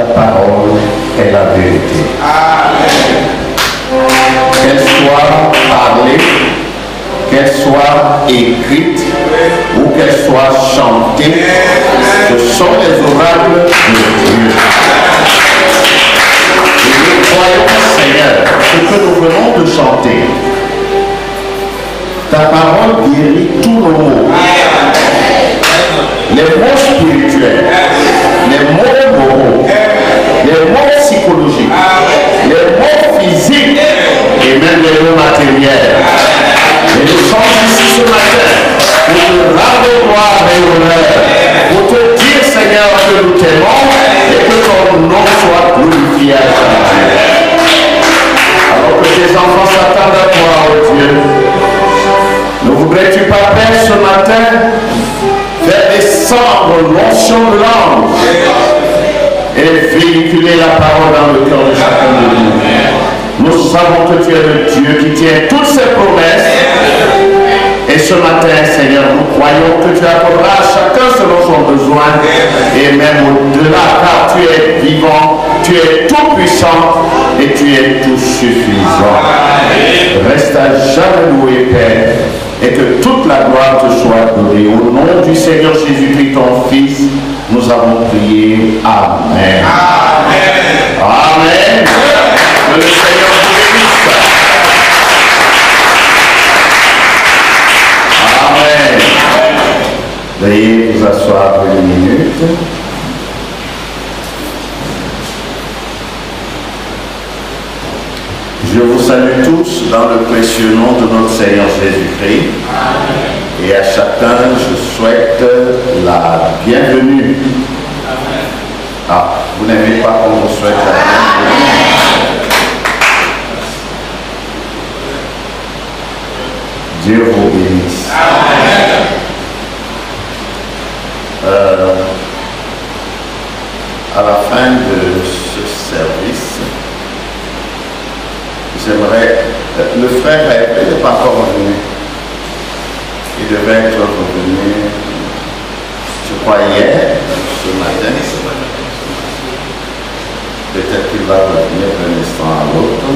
ta parole est la vérité. Amen. Qu'elle soit parlée, qu'elle soit écrite ou qu'elle soit chantée, ce sont les oracles de Dieu. Et nous croyons, Seigneur, ce que nous venons de chanter. Ta parole guérit tous nos maux. Les maux spirituels, les maux moraux, les maux psychologiques, les maux physiques et même les maux matériels. Et nous sommes ici ce matin pour te rendre gloire et honneur, pour te dire, Seigneur, que nous t'aimons et que ton nom soit glorifié à jamais. Alors que tes enfants s'attendent à toi, oh Dieu, ne voudrais-tu pas, Père, ce matin, faire descendre l'onction de l'ange et véhiculer la parole dans le cœur de chacun de nous. Nous savons que tu es le Dieu qui tient toutes ses promesses. Et ce matin, Seigneur, nous croyons que tu accorderas à chacun selon son besoin et même au-delà, car tu es vivant, tu es tout puissant et tu es tout suffisant. Reste à jamais loué, Père, et que toute la gloire te soit donnée. Au nom du Seigneur Jésus-Christ, ton Fils, nous avons prié. Amen. Amen. Amen. Que le Seigneur vous bénisse. Amen. Veuillez vous asseoir une minute. Je vous salue tous dans le précieux nom de notre Seigneur Jésus-Christ. Et à chacun, je souhaite la bienvenue. Amen. Ah, vous n'aimez pas qu'on vous souhaite la bienvenue? Dieu vous bénisse. Amen. À la fin de ce service, j'aimerais, le frère n'est pas encore revenu. Il devait être revenu, je crois, hier, ce matin. Peut-être qu'il va revenir d'un instant à l'autre.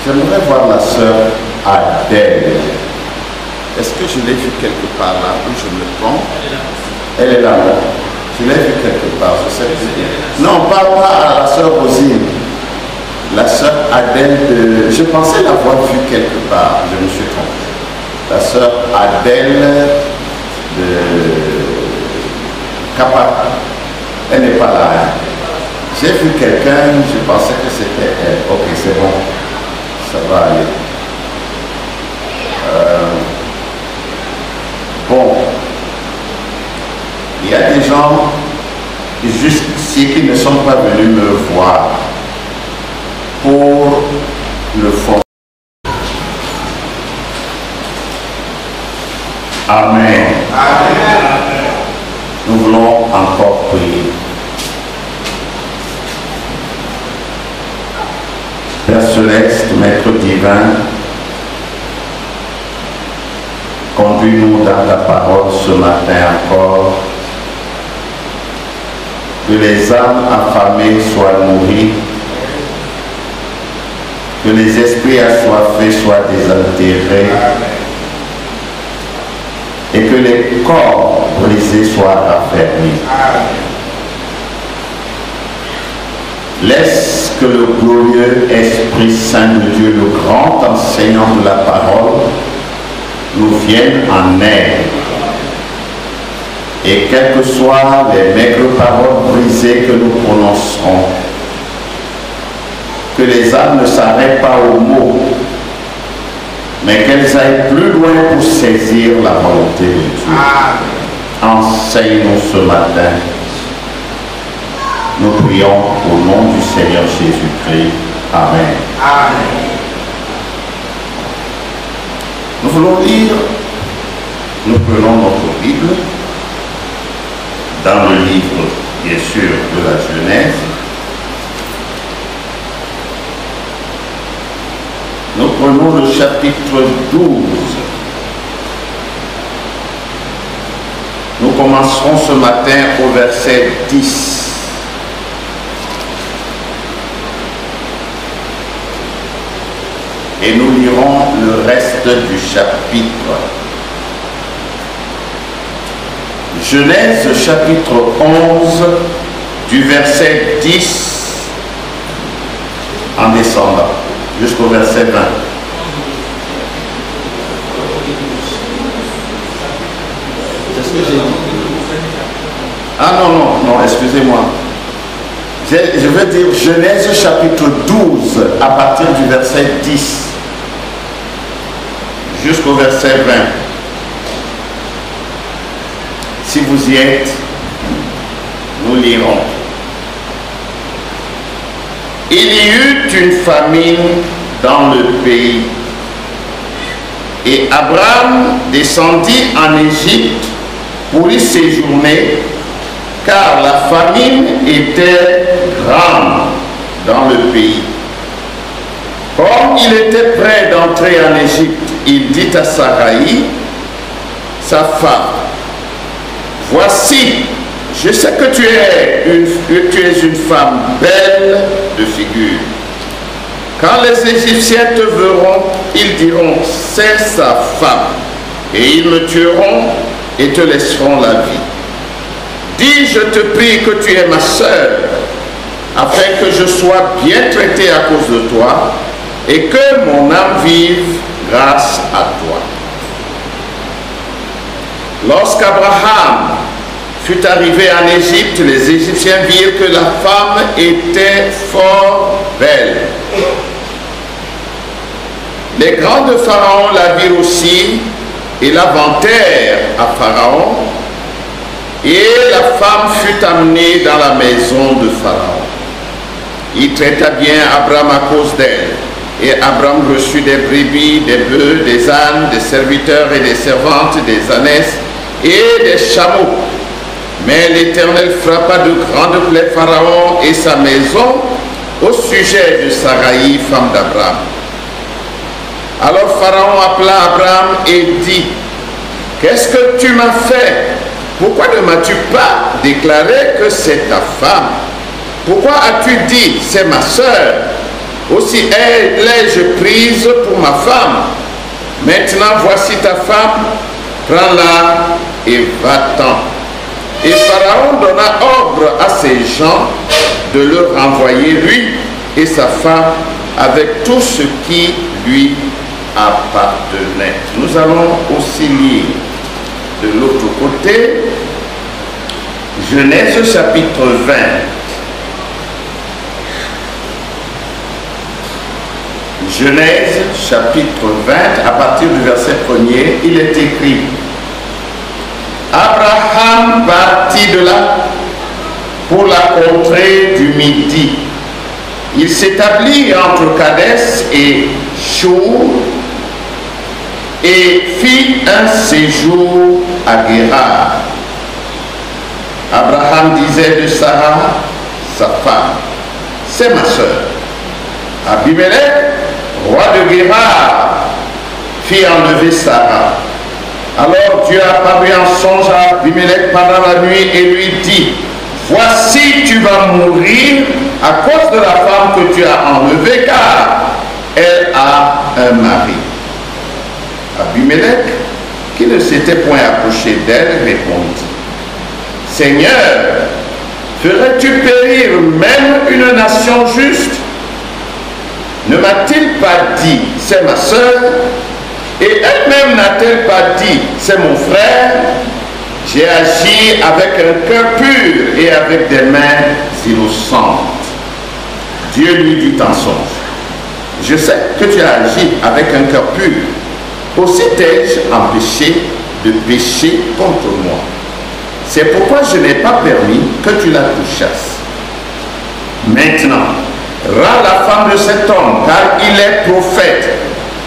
J'aimerais voir la sœur Adèle. Est-ce que je l'ai vue quelque part là où je me trompe? Elle est là, non? Je l'ai vue quelque part, je sais plus. Non, pas à la sœur Rosine. La sœur Adèle de... Je pensais l'avoir vue quelque part, je me suis trompé. La sœur Adèle de Kappa. Elle n'est pas là. Hein. J'ai vu quelqu'un, je pensais que c'était elle. Ok, c'est bon. Ça va aller. Bon. Il y a des gens jusqu'ici qui ne sont pas venus me voir pour le fond. Amen. Amen. Nous voulons encore prier. Père Céleste, Maître divin, conduis-nous dans ta parole ce matin encore. Que les âmes affamées soient nourries, que les esprits assoiffés soient désaltérés et que les corps brisés soient raffermis. Laisse que le glorieux Esprit Saint de Dieu, le grand enseignant de la parole, nous vienne en aide. Et quelles que soient les maigres paroles brisées que nous prononcerons, que les âmes ne s'arrêtent pas aux mots, mais qu'elles aillent plus loin pour saisir la volonté de Dieu. Enseigne-nous ce matin. Nous prions au nom du Seigneur Jésus-Christ. Amen. Amen. Nous voulons lire, nous prenons notre Bible dans le livre, bien sûr, de la Genèse. Nous prenons le chapitre 12. Nous commençons commencerons ce matin au verset 10. Et nous lirons le reste du chapitre. Genèse chapitre 11 du verset 10 en descendant jusqu'au verset 20. Ah non, excusez-moi. Je veux dire Genèse chapitre 12 à partir du verset 10 jusqu'au verset 20. Si vous y êtes, nous lirons. Il y eut une famine dans le pays, et Abraham descendit en Égypte pour y séjourner, car la famine était grande dans le pays. Comme il était prêt d'entrer en Égypte, il dit à Sarai, sa femme, « Voici, je sais que tu es une femme belle de figure. Quand les Égyptiens te verront, ils diront, c'est sa femme, et ils me tueront et te laisseront la vie. Dis, je te prie que tu es ma sœur, afin que je sois bien traité à cause de toi, et que mon âme vive grâce à toi. » Lorsqu'Abraham fut arrivé en Égypte, les Égyptiens virent que la femme était fort belle. Les grands de Pharaon la virent aussi et la vantèrent à Pharaon, et la femme fut amenée dans la maison de Pharaon. Il traita bien Abraham à cause d'elle, et Abraham reçut des brebis, des bœufs, des ânes, des serviteurs et des servantes, des ânesses et des chameaux. Mais l'Éternel frappa de grandes plaies Pharaon et sa maison au sujet de Sarai, femme d'Abraham. Alors Pharaon appela Abraham et dit, « Qu'est-ce que tu m'as fait? Pourquoi ne m'as-tu pas déclaré que c'est ta femme? Pourquoi as-tu dit, c'est ma sœur? Aussi l'ai-je prise pour ma femme. Maintenant voici ta femme, prends-la et va-t'en. » Et Pharaon donna ordre à ses gens de le renvoyer, lui et sa femme, avec tout ce qui lui appartenait. Nous allons aussi lire de l'autre côté Genèse chapitre 20. Genèse chapitre 20, à partir du verset 1er, il est écrit: Abraham partit de là pour la contrée du Midi. Il s'établit entre Kadès et Chour et fit un séjour à Guérar. Abraham disait de Sarah, sa femme, c'est ma sœur. Abimelech, roi de Guérar, fit enlever Sarah. Alors Dieu apparut en songe à Abimelech pendant la nuit et lui dit: voici, tu vas mourir à cause de la femme que tu as enlevée, car elle a un mari. Abimelech, qui ne s'était point approché d'elle, répondit: Seigneur, ferais-tu périr même une nation juste? Ne m'a-t-il pas dit, c'est ma sœur? Et elle-même n'a-t-elle pas dit, c'est mon frère? J'ai agi avec un cœur pur et avec des mains innocentes. Dieu lui dit en songe: je sais que tu as agi avec un cœur pur. Aussi t'ai-je empêché de pécher contre moi. C'est pourquoi je n'ai pas permis que tu la touchasses. Maintenant, rends la femme de cet homme, car il est prophète.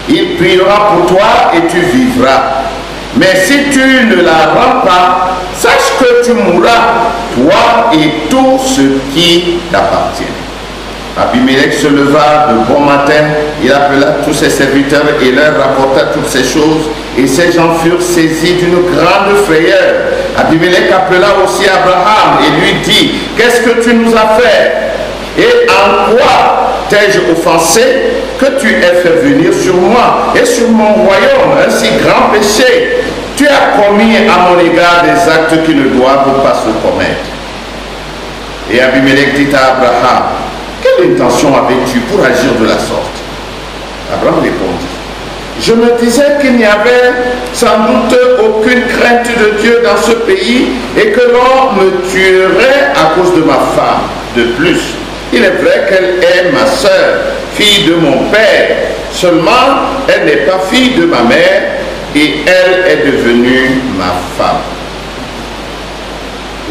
Il priera pour toi et tu vivras. Mais si tu ne la rends pas, sache que tu mourras, toi et tout ce qui t'appartient. Abimelech se leva de bon matin, il appela tous ses serviteurs et leur rapporta toutes ces choses, et ces gens furent saisis d'une grande frayeur. Abimelech appela aussi Abraham et lui dit, qu'est-ce que tu nous as fait? Et en quoi t'ai-je offensé que tu aies fait venir sur moi et sur mon royaume un si grand péché? Tu as commis à mon égard des actes qui ne doivent pas se commettre. Et Abimelech dit à Abraham, quelle intention avais-tu pour agir de la sorte? Abraham répondit, je me disais qu'il n'y avait sans doute aucune crainte de Dieu dans ce pays et que l'on me tuerait à cause de ma femme. De plus, il est vrai qu'elle est ma sœur, fille de mon père. Seulement, elle n'est pas fille de ma mère et elle est devenue ma femme.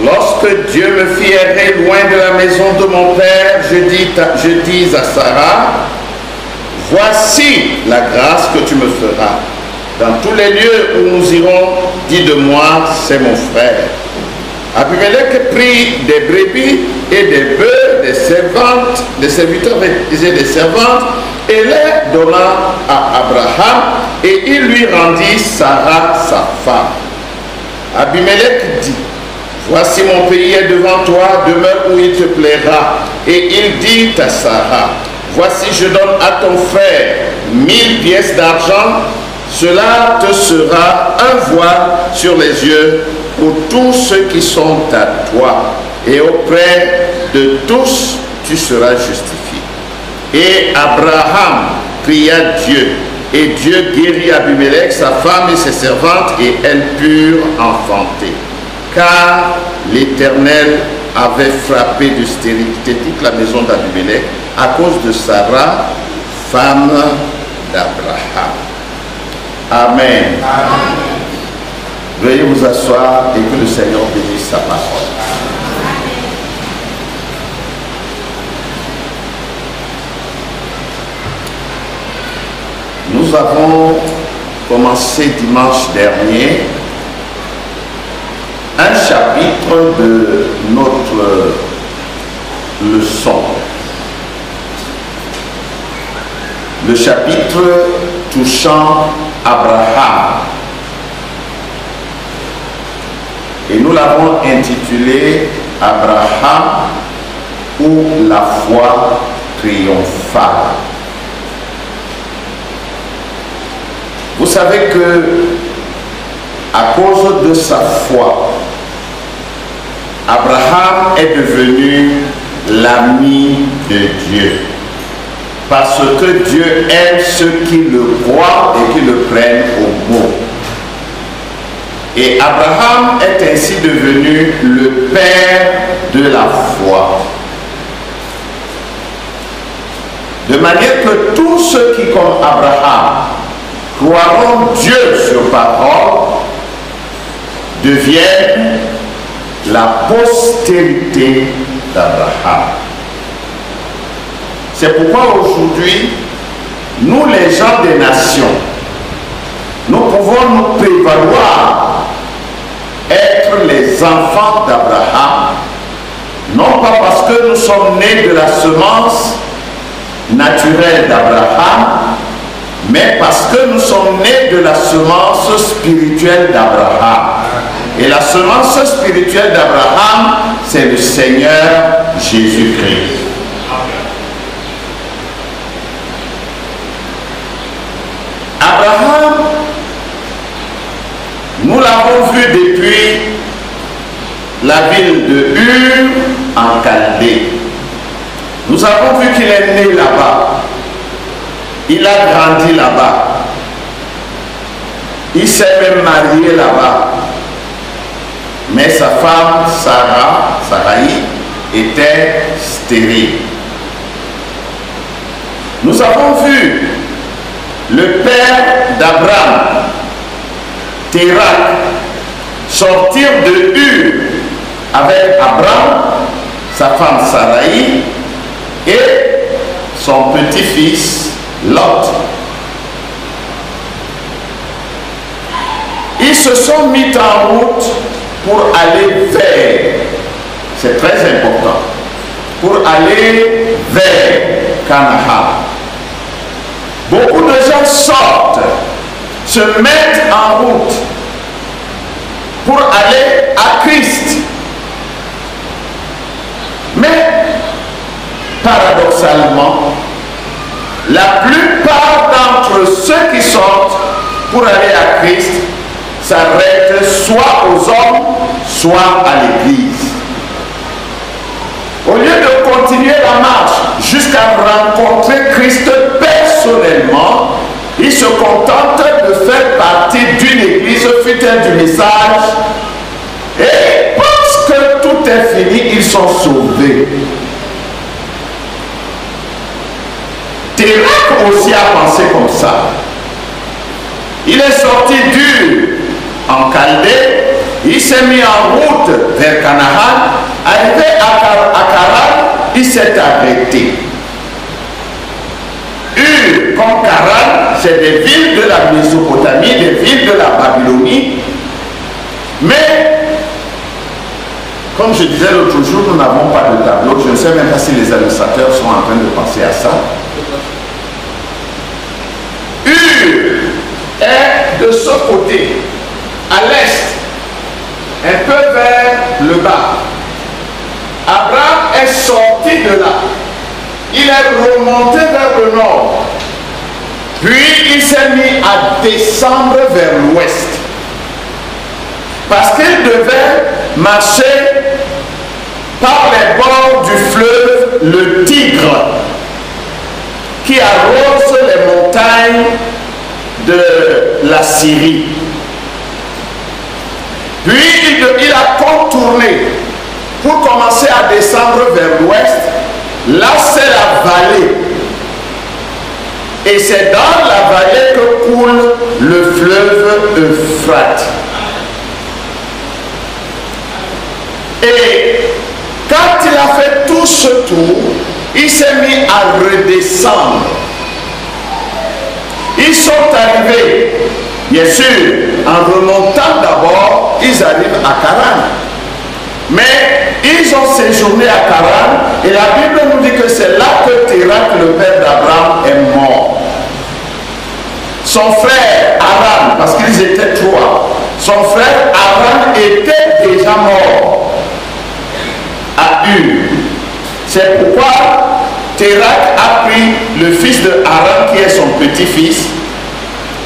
Lorsque Dieu me fit errer loin de la maison de mon père, je dis à Sarah, voici la grâce que tu me feras. Dans tous les lieux où nous irons, dis de moi, c'est mon frère. Abimelech prit des brebis et des bœufs, des servantes, des serviteurs et des servantes, et les donna à Abraham, et il lui rendit Sarah, sa femme. Abimelech dit, voici mon pays est devant toi, demeure où il te plaira. Et il dit à Sarah, voici je donne à ton frère 1000 pièces d'argent, cela te sera un voile sur les yeux pour tous ceux qui sont à toi, et auprès de tous tu seras justifié. Et Abraham pria Dieu, et Dieu guérit Abimelech, sa femme et ses servantes, et elles purent enfanter. Car l'Éternel avait frappé de stérilité toute la maison d'Abimelech à cause de Sarah, femme d'Abraham. Amen. Amen. Veuillez vous asseoir et que le Seigneur bénisse sa parole. Nous avons commencé dimanche dernier un chapitre de notre leçon. Le chapitre touchant Abraham. Et nous l'avons intitulé Abraham ou la foi triomphale. Vous savez que à cause de sa foi, Abraham est devenu l'ami de Dieu. Parce que Dieu aime ceux qui le croient et qui le prennent au mot. Et Abraham est ainsi devenu le père de la foi. De manière que tous ceux qui, comme Abraham, croiront Dieu sur parole, deviennent la postérité d'Abraham. C'est pourquoi aujourd'hui, nous les gens des nations, nous pouvons nous prévaloir être les enfants d'Abraham, non pas parce que nous sommes nés de la semence naturelle d'Abraham, mais parce que nous sommes nés de la semence spirituelle d'Abraham. Et la semence spirituelle d'Abraham, c'est le Seigneur Jésus-Christ. Abraham, nous l'avons vu depuis la ville de Ur en Chaldée. Nous avons vu qu'il est né là-bas. Il a grandi là-bas. Il s'est même marié là-bas. Mais sa femme, Sarai, était stérile. Nous avons vu le père d'Abraham, Térak, sortir de Ur avec Abraham, sa femme Sarai et son petit-fils Lot. Ils se sont mis en route pour aller vers, c'est très important, pour aller vers Canaan. Beaucoup de gens sortent, se mettent en route pour aller à Christ. Mais, paradoxalement, la plupart d'entre ceux qui sortent pour aller à Christ s'arrêtent soit aux hommes, soit à l'Église. Au lieu de continuer la marche jusqu'à rencontrer Christ personnellement, ils se contentent de faire partie d'une église, fut-elle du message, et parce que tout est fini, ils sont sauvés. Térac aussi a pensé comme ça. Il est sorti d'Ur en Chaldée, il s'est mis en route vers Canaan, arrivé à Charan, il s'est arrêté. Ur comme Charan, c'est des villes de la Mésopotamie, des villes de la Babylonie. Mais, comme je disais l'autre jour, nous n'avons pas de tableau. Je ne sais même pas si les administrateurs sont en train de penser à ça. Ur est de ce côté, à l'est, un peu vers le bas. Abraham est sorti de là. Il est remonté vers le nord. Puis il s'est mis à descendre vers l'ouest. Parce qu'il devait marcher par les bords du fleuve le Tigre, qui arrose les montagnes de la Syrie. Puis il a contourné pour commencer à descendre vers l'ouest. Là, c'est la vallée. Et c'est dans la vallée que coule le fleuve Euphrate. Et quand il a fait tout ce tour, il s'est mis à redescendre. Ils sont arrivés, bien sûr, en remontant d'abord, ils arrivent à Charan. Mais ils ont séjourné à Charan et la Bible nous dit que c'est là que Térac, le père d'Abraham, est mort. Son frère Haran, parce qu'ils étaient trois, son frère Haran était déjà mort à Ur. C'est pourquoi Térac a pris le fils de Haran, qui est son petit-fils,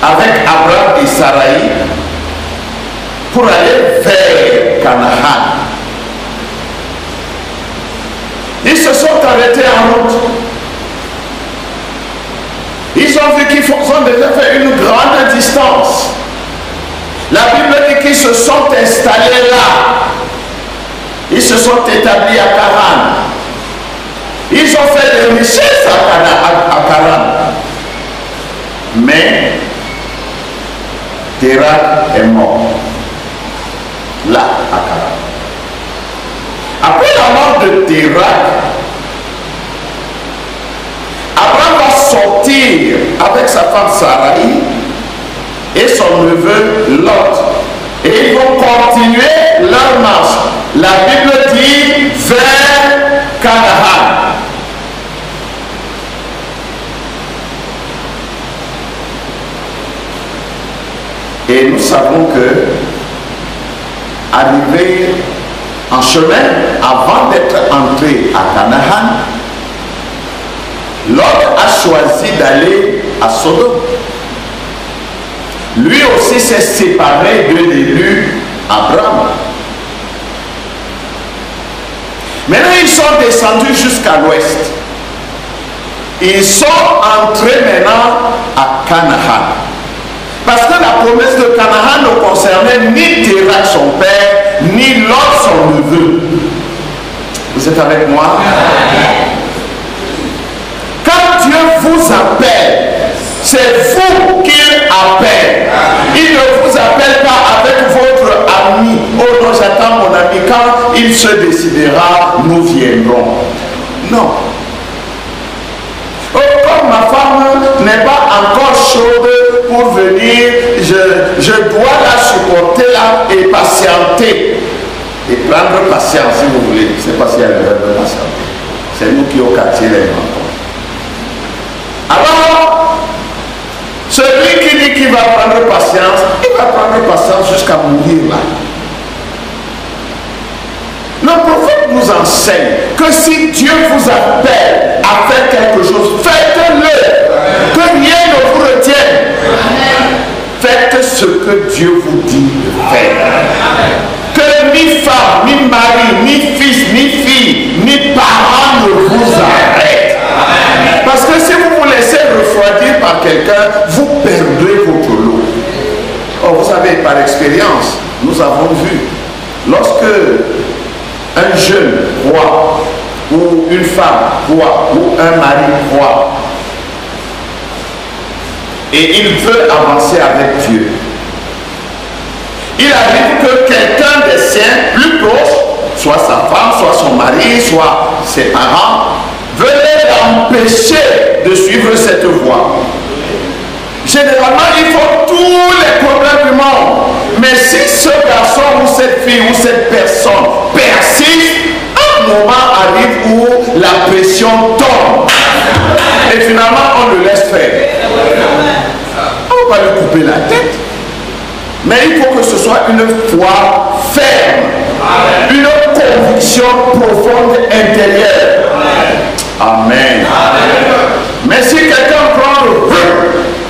avec Abraham et Sarai, pour aller vers Canaan. Ils se sont arrêtés en route. Ils ont vu qu'ils ont déjà fait une grande distance. La Bible dit qu'ils se sont installés là. Ils se sont établis à Charan. Ils ont fait des richesses à Charan. Mais Térac est mort là à Charan. Après la mort de Térac, Abraham va sortir avec sa femme Sarai et son neveu Lot. Et ils vont continuer leur marche. La Bible dit vers Canaan. Et nous savons que, arrivé en chemin, avant d'être entré à Canaan, Lot a choisi d'aller à Sodome. Lui aussi s'est séparé de l'élu Abraham. Maintenant, ils sont descendus jusqu'à l'ouest. Ils sont entrés maintenant à Canaan. Parce que la promesse de Canaan ne concernait ni Térac son père, ni Lot son neveu. Vous êtes avec moi? Quand Dieu vous appelle, c'est vous qu'il appelle. Il ne vous appelle pas avec votre ami. Oh non, j'attends mon ami. Quand il se décidera, nous viendrons. Non. Oh, comme ma femme n'est pas encore chaude pour venir, je dois la supporter là et patienter. Et prendre patience si vous voulez. Je ne sais pas si elle veut patienter. C'est nous qui au quartier les rencontres. Alors, celui qui dit qu'il va prendre patience, il va prendre patience jusqu'à mourir là. Le prophète nous enseigne que si Dieu vous appelle à faire quelque chose, faites-le. Que rien ne vous retienne. Faites ce que Dieu vous dit de faire. Que ni femme, ni mari, ni fils, ni fille, ni parents ne vous arrêtent. Parce que si vous vous laissez refroidir par quelqu'un, vous perdrez votre lot. Oh, vous savez, par expérience, nous avons vu, lorsque un jeune roi, ou une femme roi, ou un mari roi, et il veut avancer avec Dieu, il arrive que quelqu'un des siens plus proches, soit sa femme, soit son mari, soit ses parents, venait l'empêcher de suivre cette voie. Généralement, il faut tous les problèmes du monde. Mais si ce garçon ou cette fille ou cette personne persiste, un moment arrive où la pression tombe. Et finalement, on le laisse faire. On ne va pas lui couper la tête. Mais il faut que ce soit une foi ferme. Une conviction profonde intérieure. Amen. Mais si quelqu'un prend le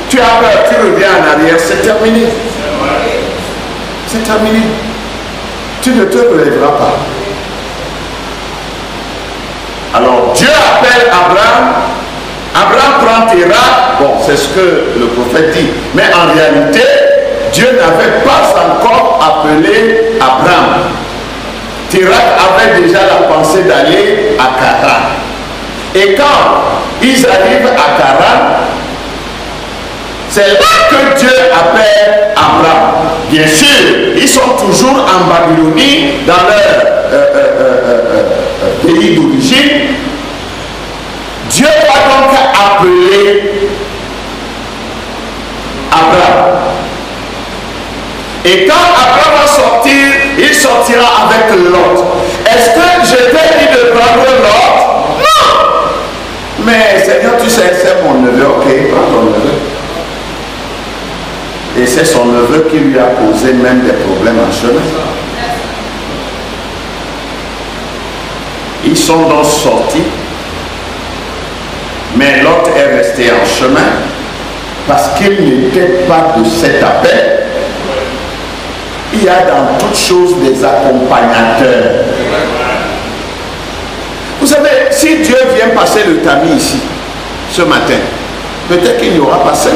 tu as peur, tu reviens en arrière, c'est terminé. C'est terminé. Tu ne te relèveras pas. Alors Dieu appelle Abraham. Abraham prend Térak. Bon, c'est ce que le prophète dit. Mais en réalité, Dieu n'avait pas encore appelé Abraham. Térak avait déjà la pensée d'aller à Charan. Et quand ils arrivent à Charan, c'est là que Dieu appelle Abraham. Bien sûr, ils sont toujours en Babylonie, dans leur pays d'origine. Dieu va donc appeler Abraham. Et quand Abraham va sortir, il sortira avec Lot. Est-ce que je t'ai dit de prendre Lot? Non! Mais Seigneur, tu sais, c'est mon neveu, ok, prends ton neveu. Et c'est son neveu qui lui a posé même des problèmes en chemin. Ils sont donc sortis. Mais l'autre est resté en chemin parce qu'il n'était pas de cet appel. Il y a dans toutes choses des accompagnateurs. Vous savez, si Dieu vient passer le tamis ici, ce matin, peut-être qu'il n'y aura pas 5.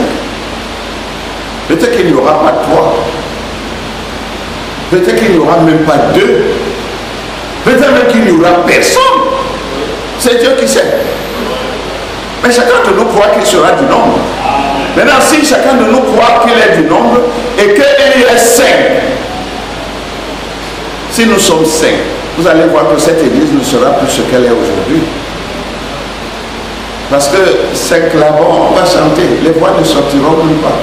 Peut-être qu'il n'y aura pas 3. Peut-être qu'il n'y aura même pas 2. Peut-être même qu'il n'y aura personne. C'est Dieu qui sait. Mais chacun de nous croit qu'il sera du nombre. Maintenant, si chacun de nous croit qu'il est du nombre et qu'il est 5, si nous sommes 5, vous allez voir que cette église ne sera plus ce qu'elle est aujourd'hui. Parce que 5 là-bas, on va chanter, les voix ne sortiront plus pas.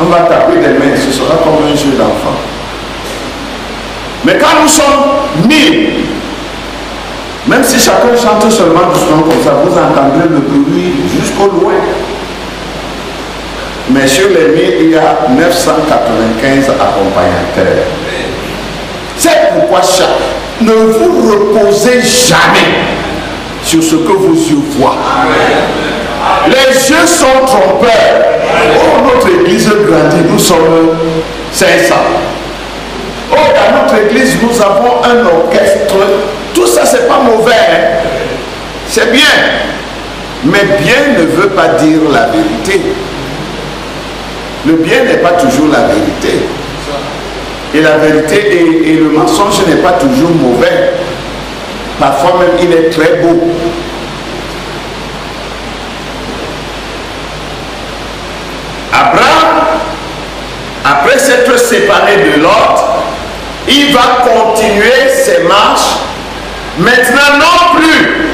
On va taper des mains, ce sera comme un jeu d'enfant. Mais quand nous sommes 1000, même si chacun chante seulement doucement comme ça, vous entendrez le bruit jusqu'au loin. Mais sur les 1000, il y a 995 accompagnateurs. C'est pourquoi ne vous reposez jamais sur ce que vos yeux voient. Les yeux sont trompeurs. Oh, notre église grandit, nous sommes 500. Oh, dans notre église, nous avons un orchestre. Tout ça, c'est pas mauvais. Hein? C'est bien. Mais bien ne veut pas dire la vérité. Le bien n'est pas toujours la vérité. Et la vérité et le mensonge n'est pas toujours mauvais. Parfois même, il est très beau. Abraham, après s'être séparé de Lot, il va continuer ses marches, maintenant non plus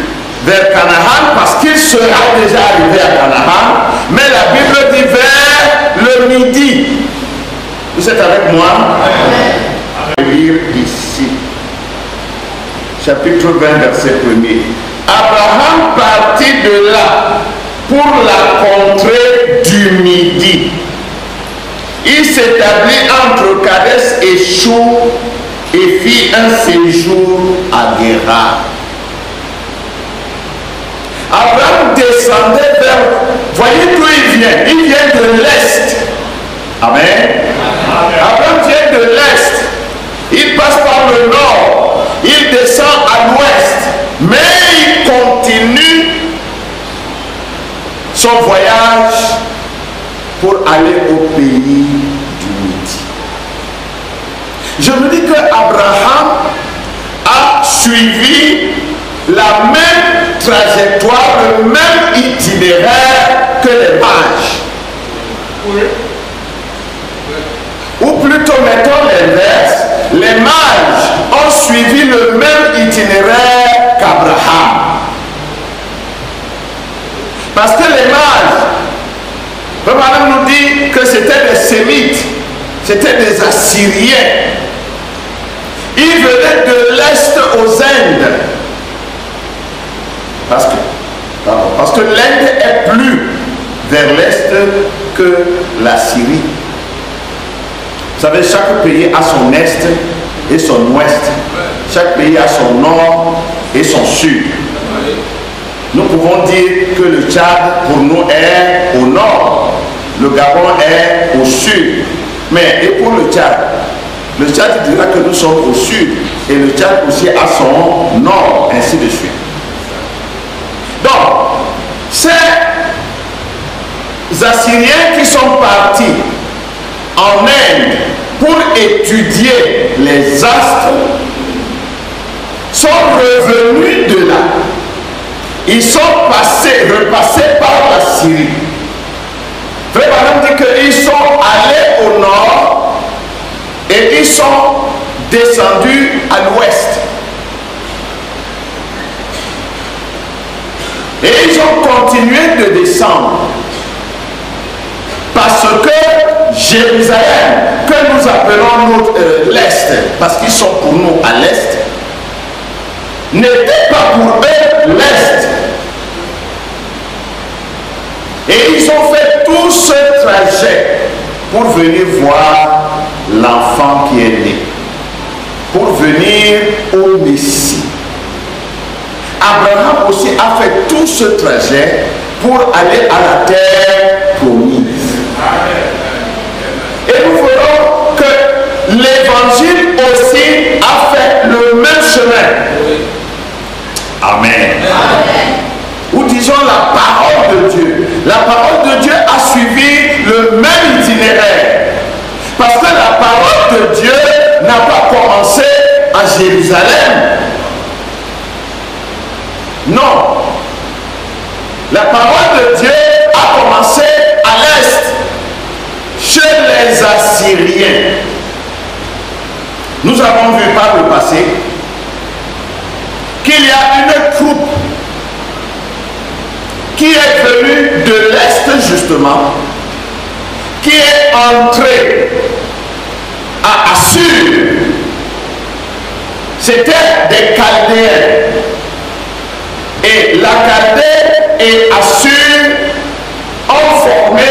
vers Canaan, parce qu'il sera déjà arrivé à Canaan, mais la Bible dit vers le midi. Vous êtes avec moi? Je vais lire ici, chapitre 20, verset 1er. Abraham partit de là pour la contrée du midi. Il s'établit entre Kadès et Shur et fit un séjour à Guérar. Abraham descendait vers... Voyez d'où il vient. Il vient de l'Est. Amen. Abraham vient de l'Est. Il passe par le nord. Il descend à l'ouest. Mais il continue son voyage pour aller au pays du Midi. Je me dis que Abraham a suivi la même trajectoire, le même itinéraire que les mages. Oui. Ou plutôt, mettons l'inverse, les mages ont suivi le même itinéraire qu'Abraham. Parce que les mages, le Madame nous dit que c'était des Sémites, c'était des Assyriens. Ils venaient de l'Est aux Indes. Parce que l'Inde est plus vers l'Est que la Syrie. Vous savez, chaque pays a son Est et son Ouest. Chaque pays a son Nord et son Sud. Nous pouvons dire que le Tchad, pour nous, est au Nord. Le Gabon est au Sud. Mais, et pour le Tchad dira que nous sommes au Sud. Et le Tchad aussi a son Nord, ainsi de suite. Donc, ces Assyriens qui sont partis en Inde pour étudier les astres sont revenus de là. Ils sont repassés par la Syrie. Frère Madame dit qu'ils sont allés au nord et ils sont descendus à l'ouest. Et ils ont continué de descendre. Parce que Jérusalem, que nous appelons l'Est, parce qu'ils sont pour nous à l'Est, n'était pas pour eux l'Est. Et ils ont fait tout ce trajet pour venir voir l'enfant qui est né, pour venir au Messie. Abraham aussi a fait tout ce trajet pour aller à la terre promise. Et nous verrons que l'évangile aussi a fait le même chemin. Amen. Amen. Ou disons la parole de Dieu. La parole de Dieu a suivi le même itinéraire. Parce que la parole de Dieu n'a pas commencé à Jérusalem. Non. La parole de Dieu a commencé à l'Est, chez les Assyriens. Nous avons vu par le passé qu'il y a une troupe qui est venue de l'Est justement, qui est entrée à Assur. C'était des Chaldéens. Et la Chaldée et Assur ont formé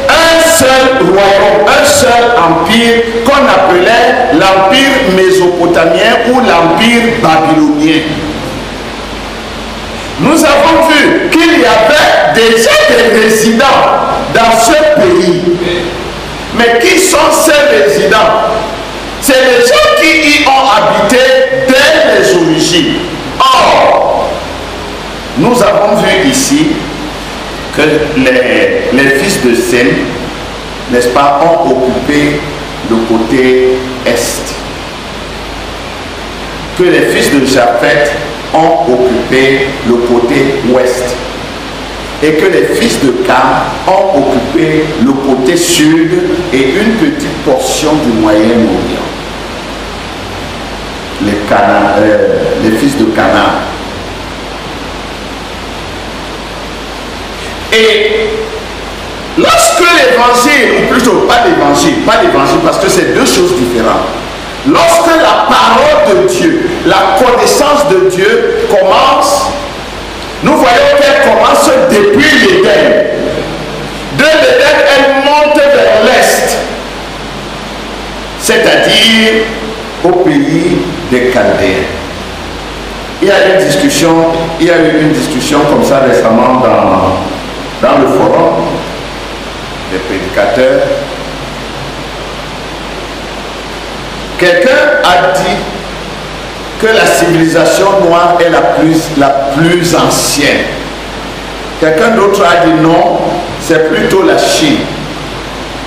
un seul royaume, un seul empire qu'on appelait l'empire mésopotamien ou l'empire babylonien. Nous avons vu qu'il y avait déjà des résidents dans ce pays. Mais qui sont ces résidents? C'est les gens qui y ont habité dès les origines. Or, nous avons vu ici que les fils de Sem, n'est-ce pas, ont occupé le côté est. Que les fils de Japheth ont occupé le côté ouest. Et que les fils de Cam ont occupé le côté sud et une petite portion du Moyen-Orient. Les fils de Canaan. Et lorsque l'évangile, ou plutôt pas l'évangile parce que c'est deux choses différentes. Lorsque la parole de Dieu, la connaissance de Dieu commence, nous voyons qu'elle commence depuis l'Éden. De l'Éden, elle monte vers l'Est. C'est-à-dire au pays des Chaldéens. Il y a eu une discussion comme ça récemment dans le forum des prédicateurs. Quelqu'un a dit que la civilisation noire est la plus ancienne. Quelqu'un d'autre a dit non, c'est plutôt la Chine.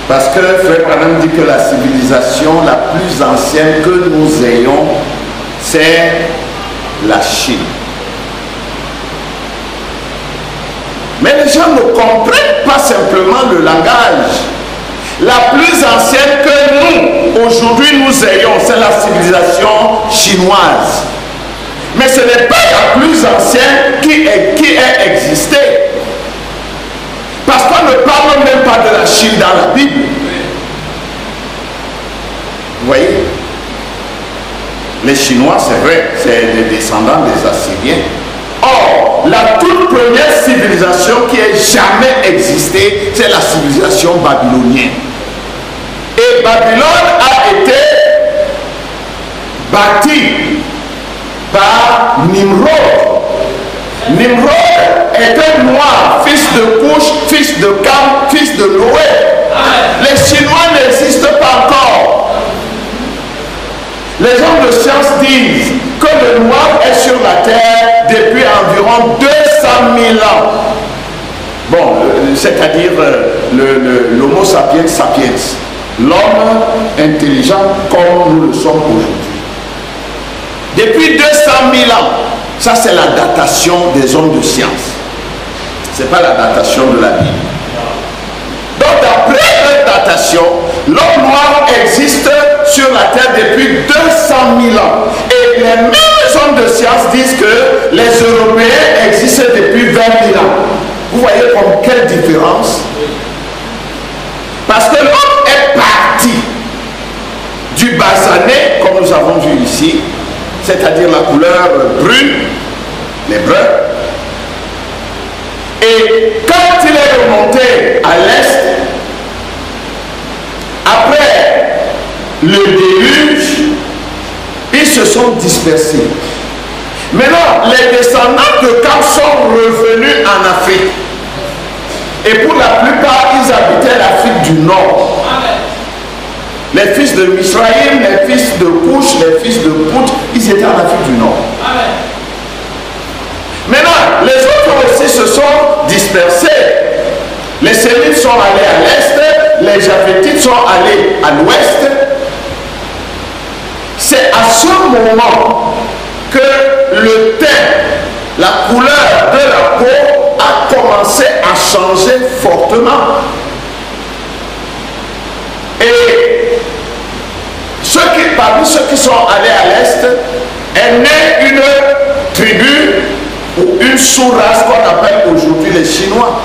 Parce que Frère Branham dit que la civilisation la plus ancienne que nous ayons, c'est la Chine. Mais les gens ne comprennent pas simplement le langage. La plus ancienne que nous, aujourd'hui, nous ayons, c'est la civilisation chinoise. Mais ce n'est pas la plus ancienne qui ait existé. Parce qu'on ne parle même pas de la Chine dans la Bible. Vous voyez? Les Chinois, c'est vrai, c'est des descendants des Assyriens. Or, la toute première civilisation qui ait jamais existé, c'est la civilisation babylonienne. Et Babylone a été bâtie par Nimrod. Nimrod était noir, fils de Cush, fils de Cam, fils de Noé. Les Chinois n'existent pas encore. Les gens de science disent que le noir est sur la terre depuis environ 200 000 ans. Bon, c'est-à-dire l'homo sapiens sapiens. L'homme intelligent comme nous le sommes aujourd'hui. Depuis 200 000 ans, ça c'est la datation des hommes de science. Ce n'est pas la datation de la Bible. Donc d'après leur datation, l'homme noir existe sur la terre depuis 200 000 ans. Et les mêmes hommes de science disent que les Européens existent depuis 20 000 ans. Vous voyez comme quelle différence? Parce que l'homme est parti du basané, comme nous avons vu ici, c'est-à-dire la couleur brune, les bruns. Et quand il est remonté à l'est, après le déluge, ils se sont dispersés. Maintenant, les descendants de Cam sont revenus en Afrique. Et pour la plupart, ils habitaient l'Afrique du Nord. Les fils de Misraïm, les fils de Cush, les fils de Pout, ils étaient en Afrique du Nord. Maintenant, les autres aussi se sont dispersés. Les Sémites sont allés à l'est, les Japhétites sont allés à l'ouest. C'est à ce moment que le teint, la couleur de la peau a commencé à changer fortement. Et parmi ceux qui sont allés à l'est, est née une tribu ou une sous-race qu'on appelle aujourd'hui les Chinois.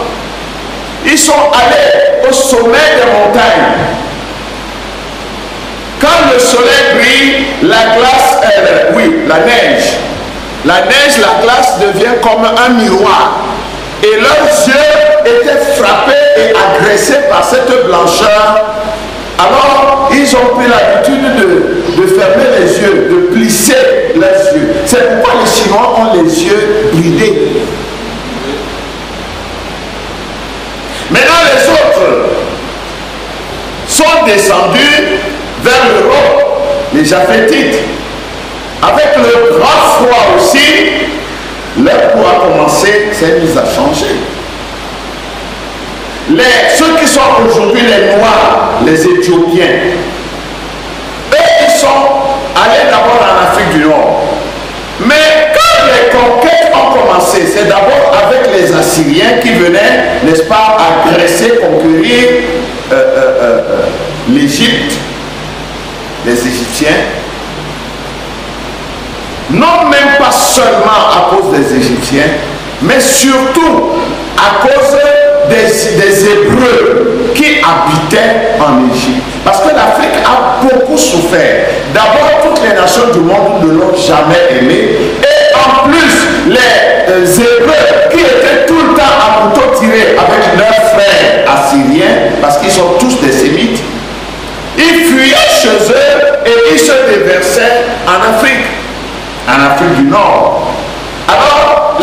Ils sont allés au sommet des montagnes. Quand le soleil brille, la glace, la glace devient comme un miroir. Et leurs yeux étaient frappés et agressés par cette blancheur. Alors, ils ont pris l'habitude de fermer les yeux, de plisser les yeux. C'est pourquoi les Chinois ont les yeux bridés. Maintenant, les autres sont descendus vers l'Europe, les Japhétites. Avec le grand froid aussi, leur peau a commencé, s'est mise à changer. Ceux qui sont aujourd'hui les Noirs, les Éthiopiens, eux, ils sont allés d'abord en Afrique du Nord. Mais quand les conquêtes ont commencé, c'est d'abord avec les Assyriens qui venaient, n'est-ce pas, agresser, conquérir l'Égypte, les Égyptiens. Non même pas seulement à cause des Égyptiens, mais surtout à cause des Hébreux qui habitaient en Égypte. Parce que l'Afrique a beaucoup souffert. D'abord, toutes les nations du monde ne l'ont jamais aimé. Et en plus, les Hébreux qui étaient tout le temps à couteau tiré avec leurs frères assyriens, parce qu'ils sont tous des Sémites, ils fuyaient chez eux et ils se déversaient cherchait en Afrique du Nord. Alors,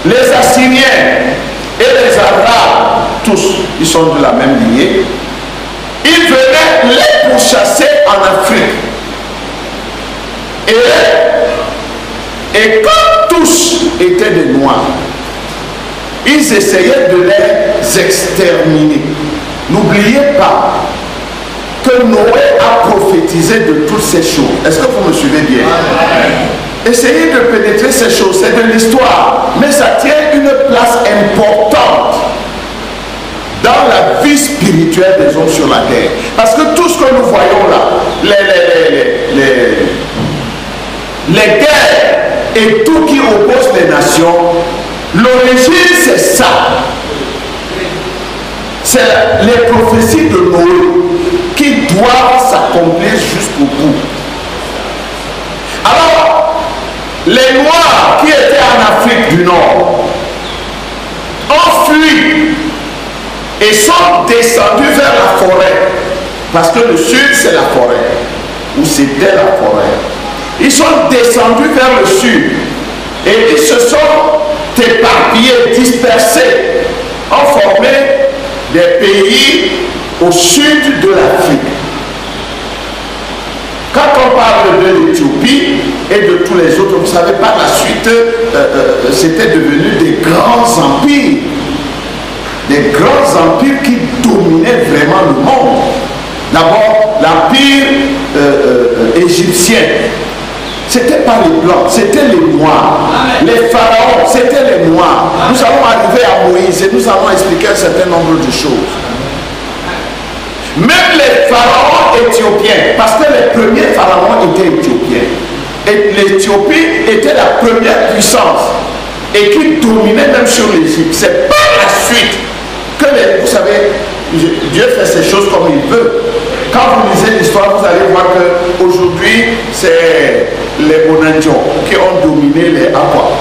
les Assyriens et les Arabes, tous, ils sont de la même lignée, ils venaient les pourchasser en Afrique. Et quand tous étaient des Noirs, ils essayaient de les exterminer. N'oubliez pas que Noé a prophétisé de toutes ces choses. Est-ce que vous me suivez bien? Essayez de pénétrer ces choses, c'est de l'histoire, mais ça tient une place importante dans la vie spirituelle des hommes sur la terre. Parce que tout ce que nous voyons là, les guerres et tout qui oppose les nations, l'origine c'est ça. C'est les prophéties de Noé qui doivent s'accomplir jusqu'au bout. Alors, les Noirs qui étaient en Afrique du Nord ont fui et sont descendus vers la forêt. Parce que le sud, c'est la forêt. Ou c'était la forêt. Ils sont descendus vers le sud. Et ils se sont éparpillés, dispersés, ont formé des pays au sud de l'Afrique. Quand on parle de l'Éthiopie et de tous les autres, vous savez, par la suite, c'était devenu des grands empires. Des grands empires qui dominaient vraiment le monde. D'abord, l'empire égyptien. C'était pas les blancs, c'était les noirs. Les pharaons, c'était les noirs. Nous allons arriver à Moïse et nous allons expliquer un certain nombre de choses. Même les pharaons éthiopiens, parce que les premiers pharaons étaient éthiopiens. Et l'Éthiopie était la première puissance et qui dominait même sur l'Égypte. C'est par la suite que vous savez, Dieu fait ces choses comme il veut. Quand vous lisez l'histoire, vous allez voir qu'aujourd'hui, c'est les Bonandions qui ont dominé les Aquas.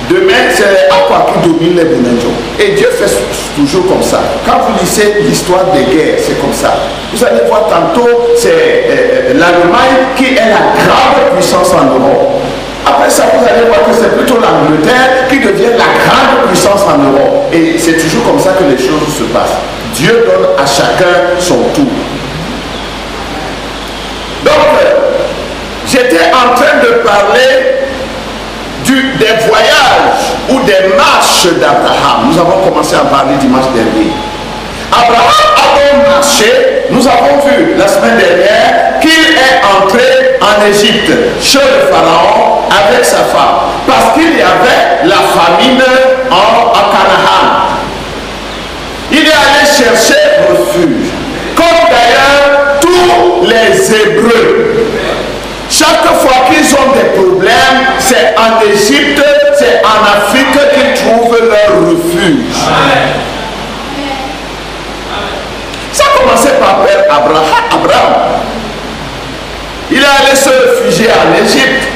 Demain, c'est les Aquas qui dominent les Bonandions. Et Dieu fait toujours comme ça. Quand vous lisez l'histoire des guerres, c'est comme ça. Vous allez voir tantôt, c'est l'Allemagne qui est la grande puissance en Europe. Après ça, vous allez voir que c'est plutôt l'Angleterre qui devient la grande puissance en Europe. Et c'est toujours comme ça que les choses se passent. Dieu donne à chacun son tour. Donc, j'étais en train de parler des voyages ou des marches d'Abraham. Nous avons commencé à parler dimanche dernier. Abraham a marché, nous avons vu la semaine dernière qu'il est entré en Égypte chez le pharaon avec sa femme parce qu'il y avait la famine à Canaan. Il est allé chercher refuge, comme d'ailleurs tous les Hébreux. Chaque fois qu'ils ont des problèmes, c'est en Égypte, c'est en Afrique qu'ils trouvent leur refuge. Ça a commencé par Père Abraham. Il est allé se réfugier en Égypte.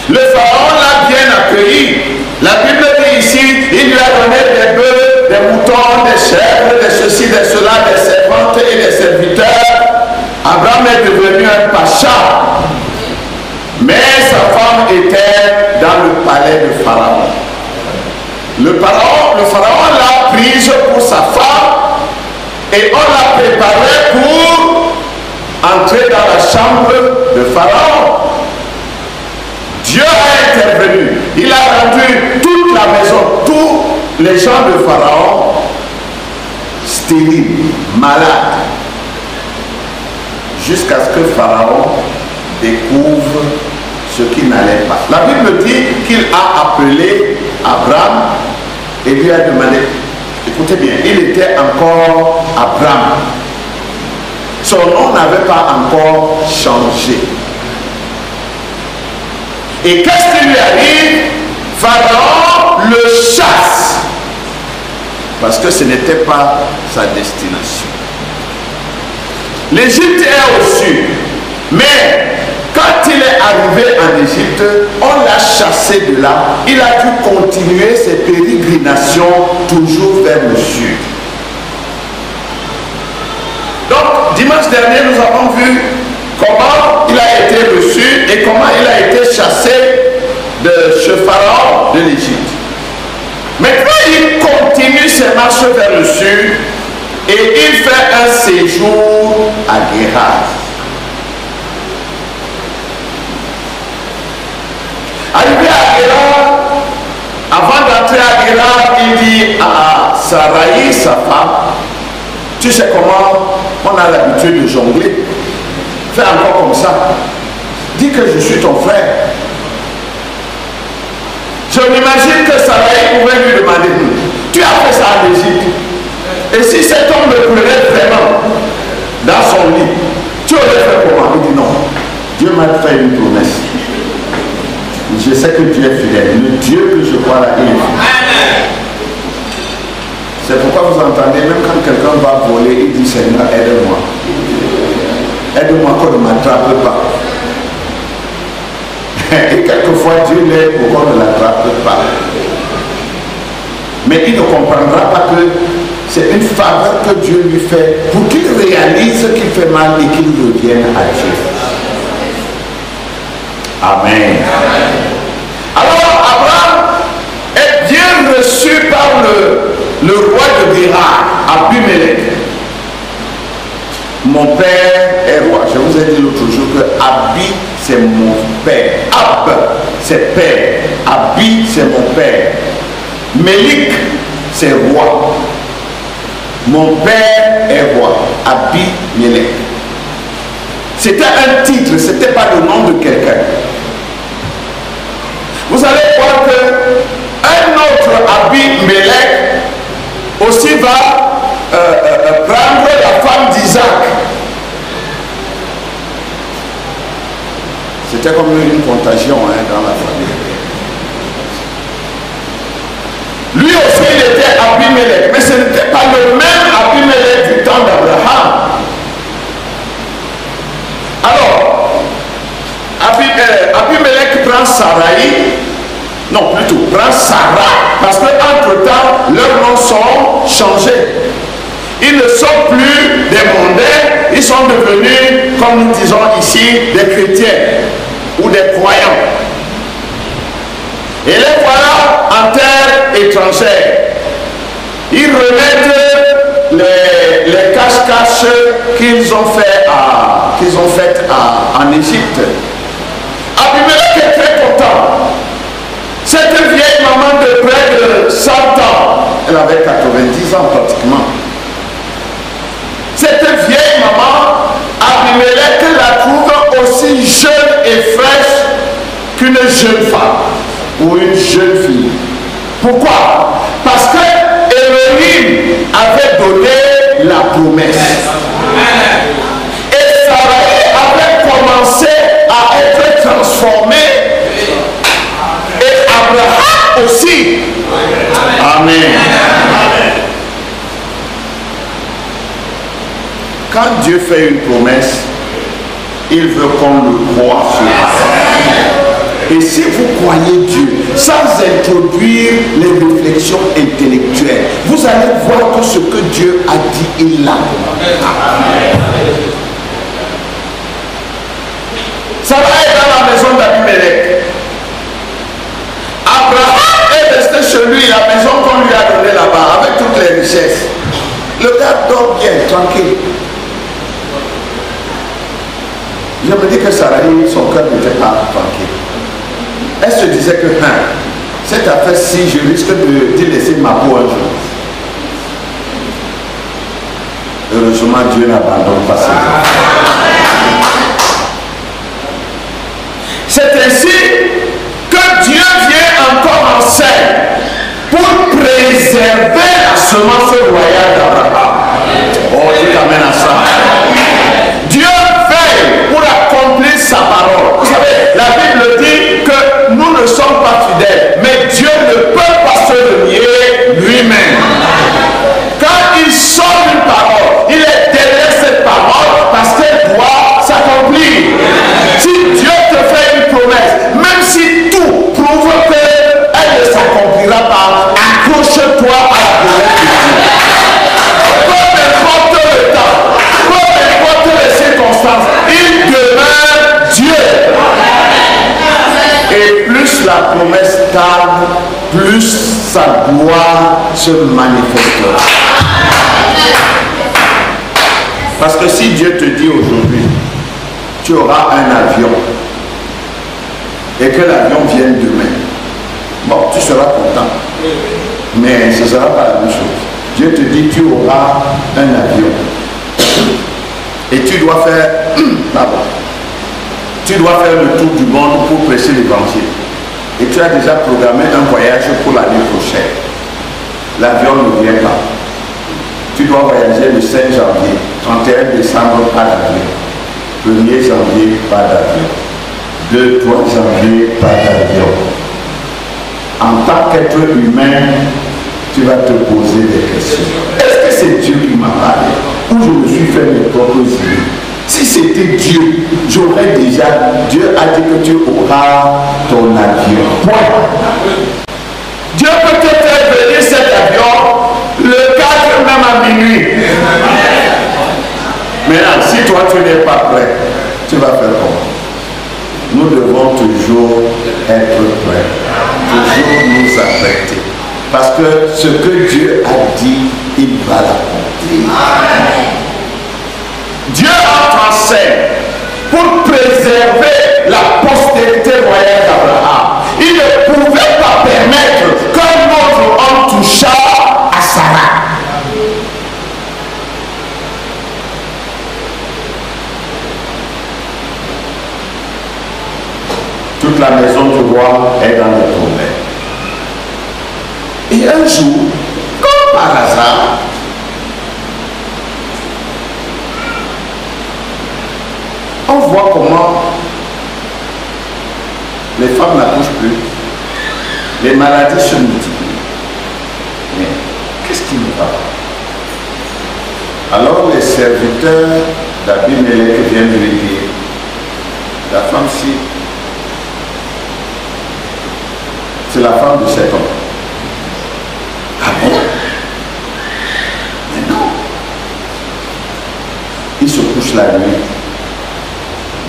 Le pharaon l'a bien accueilli. La Bible dit ici, il lui a donné des bœufs, des moutons, des chèvres, des ceci, des cela, des servantes et des serviteurs. Abraham est devenu un pacha. Mais sa femme était dans le palais de Pharaon. Le pharaon l'a prise pour sa femme et on l'a préparée pour entrer dans la chambre de Pharaon. Dieu a intervenu. Il a rendu toute la maison, tous les gens de Pharaon stériles, malades, jusqu'à ce que Pharaon découvre ce qui n'allait pas. La Bible dit qu'il a appelé Abraham et lui a demandé, écoutez bien, il était encore Abraham. Son nom n'avait pas encore changé. Et qu'est-ce qui lui arrive? Pharaon le chasse. Parce que ce n'était pas sa destination. L'Égypte est au sud. Mais quand il est arrivé en Égypte, on l'a chassé de là. Il a dû continuer ses pérégrinations toujours vers le sud. Donc, dimanche dernier, nous avons vu comment il a été reçu et comment il a été chassé de chez Pharaon de l'Égypte. Maintenant, il continue ses marches vers le sud et il fait un séjour à Guérar. Arrivé à Guérar, avant d'entrer à Guérar, il dit à Sarai, sa femme, tu sais comment on a l'habitude de jongler. Fais encore comme ça. Dis que je suis ton frère. Je m'imagine que Sarai pouvait lui demander, tu as fait ça en Égypte. Et si cet homme me pleurait vraiment dans son lit, tu aurais fait comment? Il dit non. Dieu m'a fait une promesse. Je sais que Dieu est fidèle. Le Dieu que je crois là, il est fidèle. C'est pourquoi vous entendez, même quand quelqu'un va voler, il dit Seigneur, aide-moi. Aide-moi qu'on ne m'attrape pas. Et quelquefois, Dieu l'aide pour qu'on ne l'attrape pas. Mais il ne comprendra pas que c'est une faveur que Dieu lui fait pour qu'il réalise qu'il fait mal et qu'il revienne à Dieu. Amen. Alors, Abraham est bien reçu par le roi de Guérar, Abimelech. Mon père est roi. Je vous ai dit l'autre jour que Abi, c'est mon père. Ab, c'est père. Abi, c'est mon père. Melik, c'est roi. Mon père est roi. Abimelech. C'était un titre, ce n'était pas le nom de quelqu'un. Vous allez voir qu'un autre Abimelech aussi va prendre la femme d'Isaac. C'était comme une contagion dans la famille. Lui aussi il était Abimelech, mais ce n'était pas le même Abimelech du temps d'Abraham. Alors, Abimelech prend Sarai, non plutôt prend Sarah, parce qu'entre temps leurs noms sont changés. Ils ne sont plus des mondains, ils sont devenus, comme nous disons ici, des chrétiens ou des croyants. Et les voilà en terre étrangère. Ils remettent les cache-cache qu'ils ont fait en Égypte. Abimelech est très content. Cette vieille maman de près de 100 ans, elle avait 90 ans pratiquement. Cette vieille maman, Abimelech la trouve aussi jeune et fraîche qu'une jeune femme ou une jeune fille. Pourquoi? Parce que Elohim avait donné la promesse. Et Sarai avait commencé à être transformé. Et Abraham aussi. Amen. Quand Dieu fait une promesse, il veut qu'on le croie sur elle. Et si vous croyez Dieu, sans introduire les réflexions intellectuelles, vous allez voir que ce que Dieu a dit, il l'a. Ça va être dans la maison d'Abimelech. Abraham est resté chez lui, la maison qu'on lui a donnée là-bas, avec toutes les richesses. Le gars dort bien, tranquille. Je me dis que Sarai, son cœur n'était pas tranquille. Elle se disait que cette affaire-ci, je risque de laisser ma peau un jour. Heureusement, Dieu n'abandonne pas ça. C'est ainsi que Dieu vient encore en scène pour préserver la semence royale d'Abraham. Oh, Dieu t'amène à ça. Dieu veille pour accomplir sa parole. Vous savez, la Bible dit que nous ne sommes pas fidèles, mais Dieu ne peut pas se renier lui-même. Quand il sort une parole, il est derrière cette parole parce qu'elle doit s'accomplir. Si Dieu te fait une promesse, même si tout prouve qu'elle ne s'accomplira pas, accroche-toi à la promesse de Dieu. Peu importe le temps, peu importe les circonstances, il demeure Dieu. Et plus la promesse tarde, plus sa gloire se manifestera. Parce que si Dieu te dit aujourd'hui, tu auras un avion, et que l'avion vienne demain, bon, tu seras content. Mais ce ne sera pas la même chose. Dieu te dit, tu auras un avion. Et tu dois faire, tu dois faire le tour du monde pour prêcher l'évangile. Et tu as déjà programmé un voyage pour l'année prochaine. L'avion ne vient pas. Tu dois voyager le 5 janvier, 31 décembre, pas d'avion. 1er janvier, pas d'avion. 2, 3 janvier, pas d'avion. En tant qu'être humain, tu vas te poser des questions. Est-ce que c'est Dieu qui m'a parlé? Ou je me suis fait mes propres idées? Si c'était Dieu, j'aurais déjà... Dieu a dit que tu auras ton avion. Point. Dieu peut te faire venir cet avion le 4 même à minuit. Maintenant, si toi tu n'es pas prêt, tu vas faire comment? Nous devons toujours être prêts, toujours nous affecter. Parce que ce que Dieu a dit, il va l'accomplir. Dieu entre en scène pour préserver la postérité royale d'Abraham. Il ne pouvait pas permettre qu'un autre homme touchât à Sarah. Toute la maison du roi est dans le problème. Et un jour, comme par hasard, on voit comment les femmes n'accouchent plus, les maladies se multiplient. Mais qu'est-ce qui ne va pas? Alors les serviteurs d'Abimelech viennent lui dire, la femme-ci, c'est la femme de cet homme. Ah bon? Mais non. Il se couche la nuit.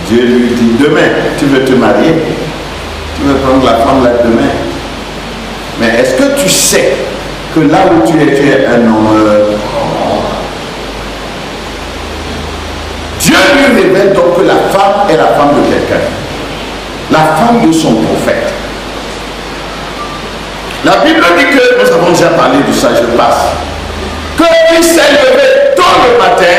Dieu lui dit, demain, tu veux te marier? Tu veux prendre la femme là demain? Mais est-ce que tu sais que là où tu es un homme? Dieu lui révèle donc que la femme est la femme de quelqu'un. La femme de son prophète. La Bible dit que, nous avons déjà parlé de ça, je passe, qu'il s'est levé tôt le matin,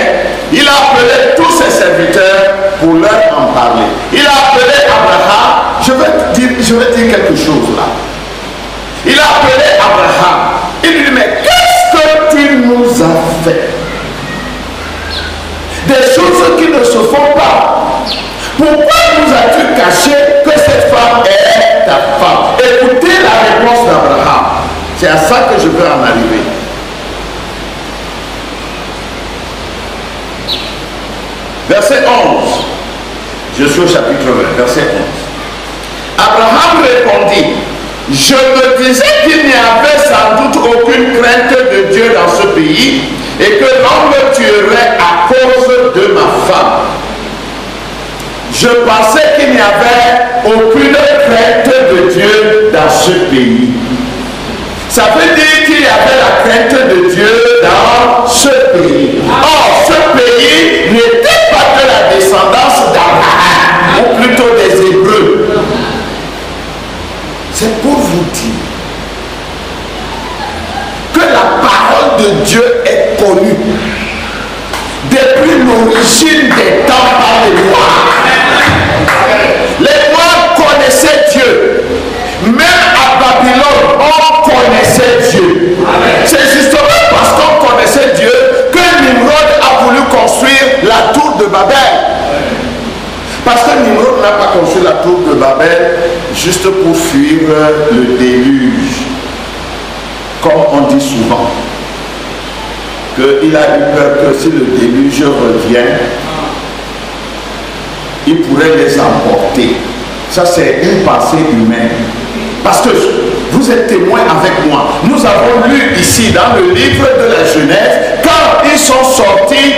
il a appelé tous ses serviteurs pour leur en parler. Il a appelé Abraham, je vais dire quelque chose là. Il a appelé Abraham, il lui dit, mais qu'est-ce que tu nous as fait? Des choses qui ne se font pas. Pourquoi nous as-tu caché que cette femme est ta femme? Écoutez la réponse d'Abraham. C'est à ça que je veux en arriver. Verset 11. Je suis au chapitre 20, verset 11. Abraham répondit, je me disais qu'il n'y avait sans doute aucune crainte de Dieu dans ce pays et que l'homme me tuerait à cause de ma femme. Je pensais qu'il n'y avait aucune crainte de Dieu dans ce pays. Ça veut dire qu'il y avait la crainte de Dieu dans ce pays. Or, ce pays n'était pas de la descendance d'Abraham, ou plutôt des Hébreux. C'est pour vous dire que la parole de Dieu est connue depuis l'origine des temps par les Noirs. Les Noirs connaissaient Dieu. Même à Babylone, on connaissait Dieu. C'est justement parce qu'on connaissait Dieu que Nimrod a voulu construire la tour de Babel. Parce que Nimrod n'a pas construit la tour de Babel juste pour fuir le déluge. Comme on dit souvent, qu'il a eu peur que si le déluge revient, il pourrait les emporter. Ça, c'est une pensée humaine. Parce que vous êtes témoins avec moi. Nous avons lu ici dans le livre de la Genèse, quand ils sont sortis,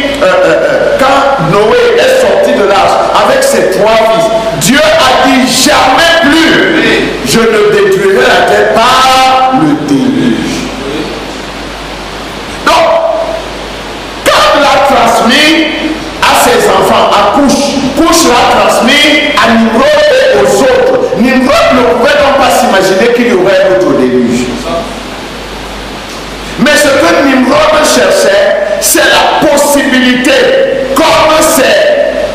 quand Noé est sorti de l'arche avec ses 3 fils, Dieu a dit jamais plus je ne détruirai la terre par le déluge. Donc, quand l'a transmis à ses enfants, à Couche l'a transmis à Nimrod et aux autres. Nimrod ne pouvait donc pas s'imaginer qu'il y aurait un autre déluge. Mais ce que Nimrod cherchait, c'est la possibilité, comme c'est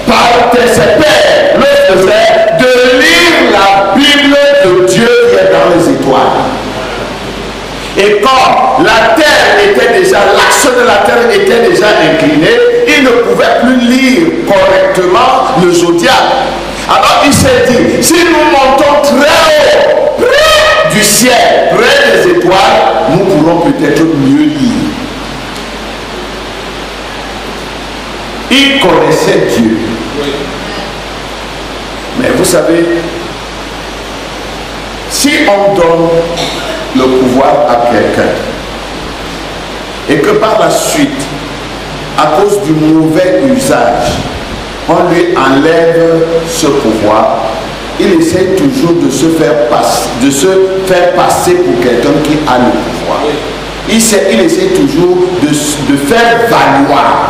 par ses pères le faisaient, de lire la Bible de Dieu qui est dans les étoiles. Et comme la terre était déjà, l'axe de la terre était déjà incliné, il ne pouvait plus lire correctement le zodiaque. Alors il s'est dit, si nous montons très haut, près du ciel, près des étoiles, nous pourrons peut-être mieux lire. Il connaissait Dieu. Mais vous savez, si on donne le pouvoir à quelqu'un et que par la suite, à cause du mauvais usage, on lui enlève ce pouvoir, il essaie toujours de se faire passer pour quelqu'un qui a le pouvoir. Il essaie toujours de faire valoir,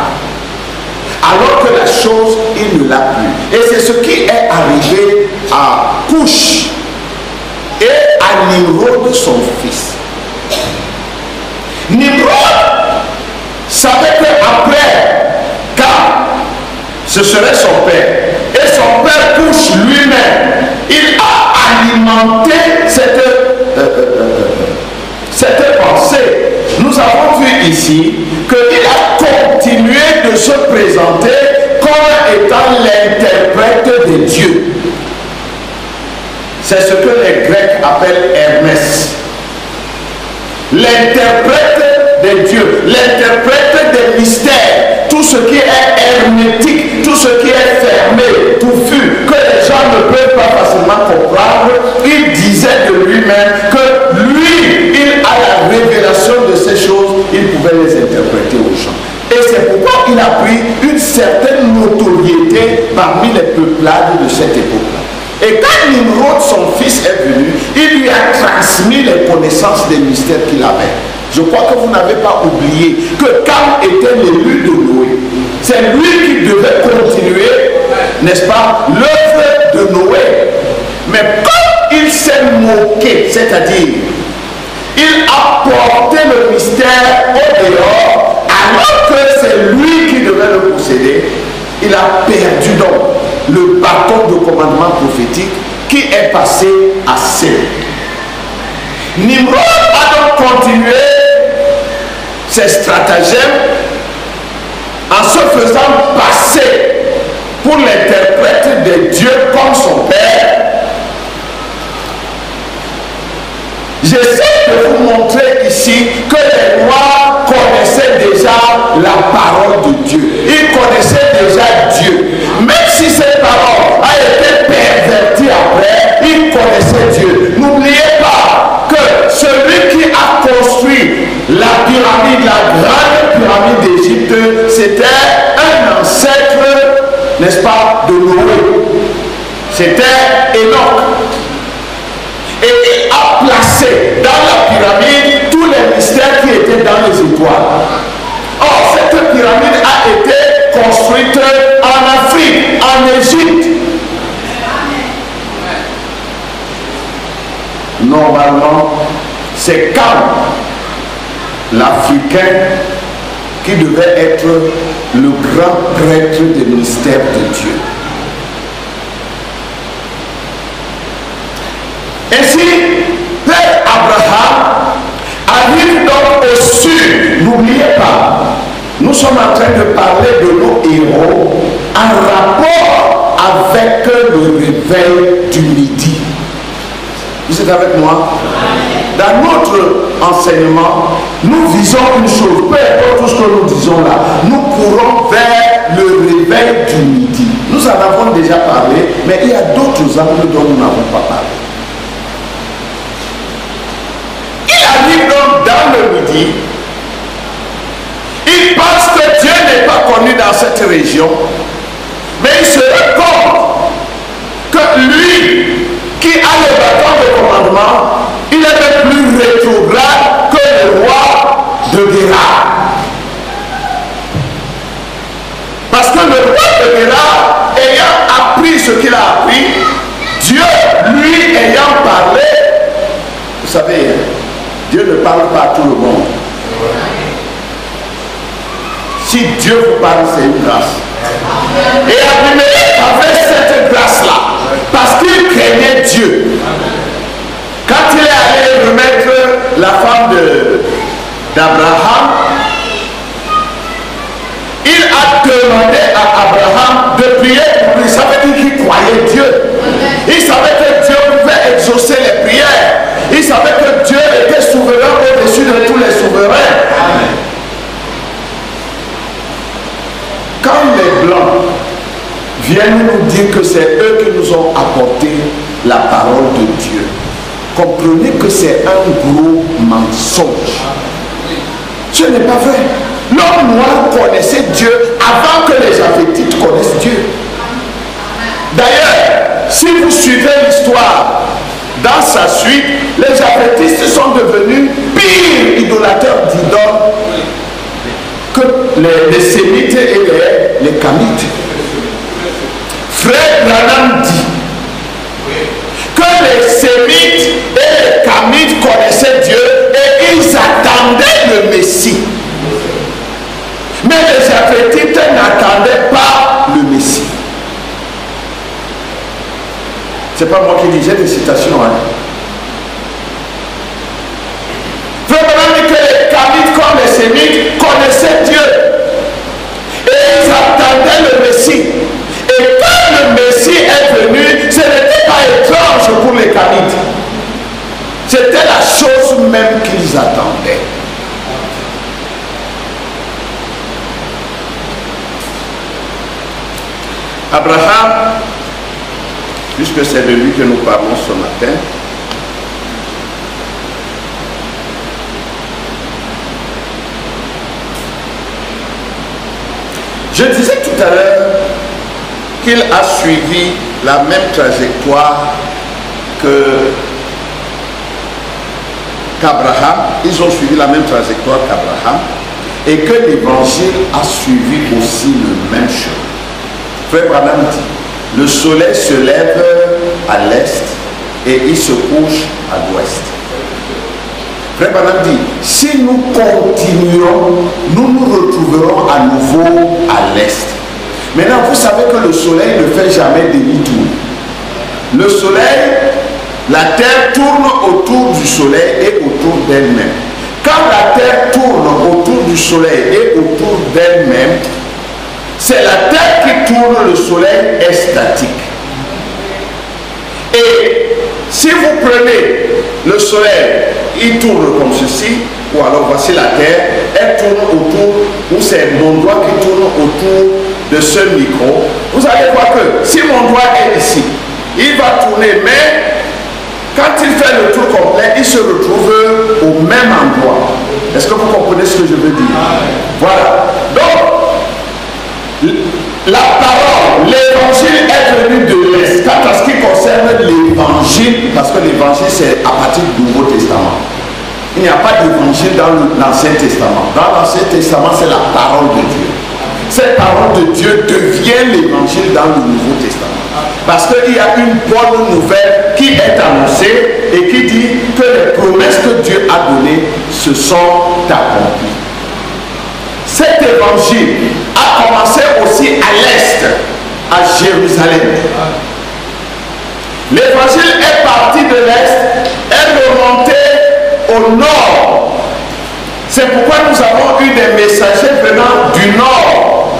alors que la chose, il ne l'a plus. Et c'est ce qui est arrivé à Couche et à Nimrod, son fils. Nimrod savait qu'après, car ce serait son père, et son père Couche lui-même, il a alimenté cette pensée. Nous avons vu ici qu'il a continué de se présenter comme étant l'interprète des dieux. C'est ce que les Grecs appellent Hermès. L'interprète des dieux, l'interprète des mystères, tout ce qui est hermétique, tout ce qui est fermé, touffu, que les gens ne peuvent pas facilement comprendre. Il disait de lui-même que lui, il a la révélation de ces choses, il pouvait les interpréter aux gens. Et c'est pourquoi il a pris une certaine notoriété parmi les peuplades de cette époque-là. Et quand Nimrod, son fils, est venu, il lui a transmis les connaissances des mystères qu'il avait. Je crois que vous n'avez pas oublié que Cam était l'élu de Noé. C'est lui qui devait continuer, n'est-ce pas, l'œuvre de Noé. Mais comme il s'est moqué, c'est-à-dire, il a porté le mystère au dehors, alors que c'est lui qui devait le posséder, il a perdu donc le bâton de commandement prophétique qui est passé à Sé. Nimrod a donc continué ses stratagèmes en se faisant passer pour l'interprète des dieux comme son père. J'essaie de vous montrer ici que les rois connaissaient déjà la parole de Dieu. Ils connaissaient déjà Dieu. Même si cette parole a été pervertie après, ils connaissaient Dieu. N'oubliez pas que celui qui a construit la pyramide, la grande pyramide d'Égypte, c'était un ancêtre, n'est-ce pas, de Noé. C'était Enoch. Et il a placé dans la pyramide tous les mystères qui étaient dans les étoiles. Or, cette pyramide a été construite en Afrique, en Égypte. Normalement, c'est Cam, l'Africain, qui devait être le grand prêtre des mystères de Dieu. Ainsi, Père Abraham arrive donc au sud. N'oubliez pas, nous sommes en train de parler de nos héros en rapport avec le réveil du midi. Vous êtes avec moi? Dans notre enseignement, nous visons une chose, peu importe tout ce que nous disons là, nous courons vers le réveil du midi. Nous en avons déjà parlé, mais il y a d'autres angles dont nous n'avons pas parlé. Arrive donc dans le midi, il pense que Dieu n'est pas connu dans cette région, Mais il se rend compte que lui, qui a le bâton de commandement, il est même plus rétrograde que le roi de Guérard. Parce que le roi de Guérard, ayant appris ce qu'il a appris, Dieu, lui, ayant parlé, vous savez, Dieu ne parle pas à tout le monde. Si Dieu vous parle, c'est une grâce. Et Abimelech avait cette grâce-là, parce qu'il craignait Dieu. Quand il est allé remettre la femme d'Abraham, il a demandé à Abraham de prier pour lui. Ça veut dire qu'il croyait Dieu. Il savait que Dieu pouvait exaucer les prières. Il savait que Dieu était souverain au-dessus de tous les souverains. Quand les Blancs viennent nous dire que c'est eux qui nous ont apporté la parole de Dieu, comprenez que c'est un gros mensonge. Ce n'est pas vrai. L'homme noir connaissait Dieu avant que les Japhétites connaissent Dieu. D'ailleurs, si vous suivez l'histoire dans sa suite, les Japhétistes sont devenus pires idolâteurs d'idoles que les Sémites et les Kamites. Frère Branham dit que les Sémites et les Kamites connaissaient Dieu et ils attendaient le Messie. Mais les Japhétites n'attendaient pas le Messie. C'est pas moi qui dis, j'ai des citations. Frère Branham dit que les Kamites comme les Sémites connaissaient Dieu. Et ils attendaient le Messie. Et quand le Messie est venu, ce n'était pas étrange pour les Kamites. C'était la chose même qu'ils attendaient. Abraham, puisque c'est de lui que nous parlons ce matin, je disais tout à l'heure qu'il a suivi la même trajectoire qu'Abraham. Ils ont suivi la même trajectoire qu'Abraham et que l'évangile a suivi aussi le même chemin. Frère Branham dit, le soleil se lève à l'est et il se couche à l'ouest. Frère Branham dit, si nous continuons, nous nous retrouverons à nouveau à l'est. Maintenant, vous savez que le soleil ne fait jamais demi-tour. Le soleil, la terre tourne autour du soleil et autour d'elle-même. Quand la terre tourne autour du soleil et autour d'elle-même, c'est la terre qui tourne, le soleil est statique. Et si vous prenez le soleil, il tourne comme ceci, ou alors voici la terre, elle tourne autour, ou c'est mon doigt qui tourne autour de ce micro. Vous allez voir que si mon doigt est ici, il va tourner, mais quand il fait le tour complet, il se retrouve au même endroit. Est-ce que vous comprenez ce que je veux dire? Voilà. Donc, la parole, l'évangile est venu de l'Est. Quant à ce qui concerne l'évangile, parce que l'évangile c'est à partir du Nouveau Testament. Il n'y a pas d'évangile dans l'Ancien Testament. Dans l'Ancien Testament, c'est la parole de Dieu. Cette parole de Dieu devient l'évangile dans le Nouveau Testament. Parce qu'il y a une bonne nouvelle qui est annoncée et qui dit que les promesses que Dieu a données se sont accomplies. Cet évangile a commencé aussi à l'est, à Jérusalem. L'évangile est parti de l'est, est remonté au nord. C'est pourquoi nous avons eu des messagers venant du nord.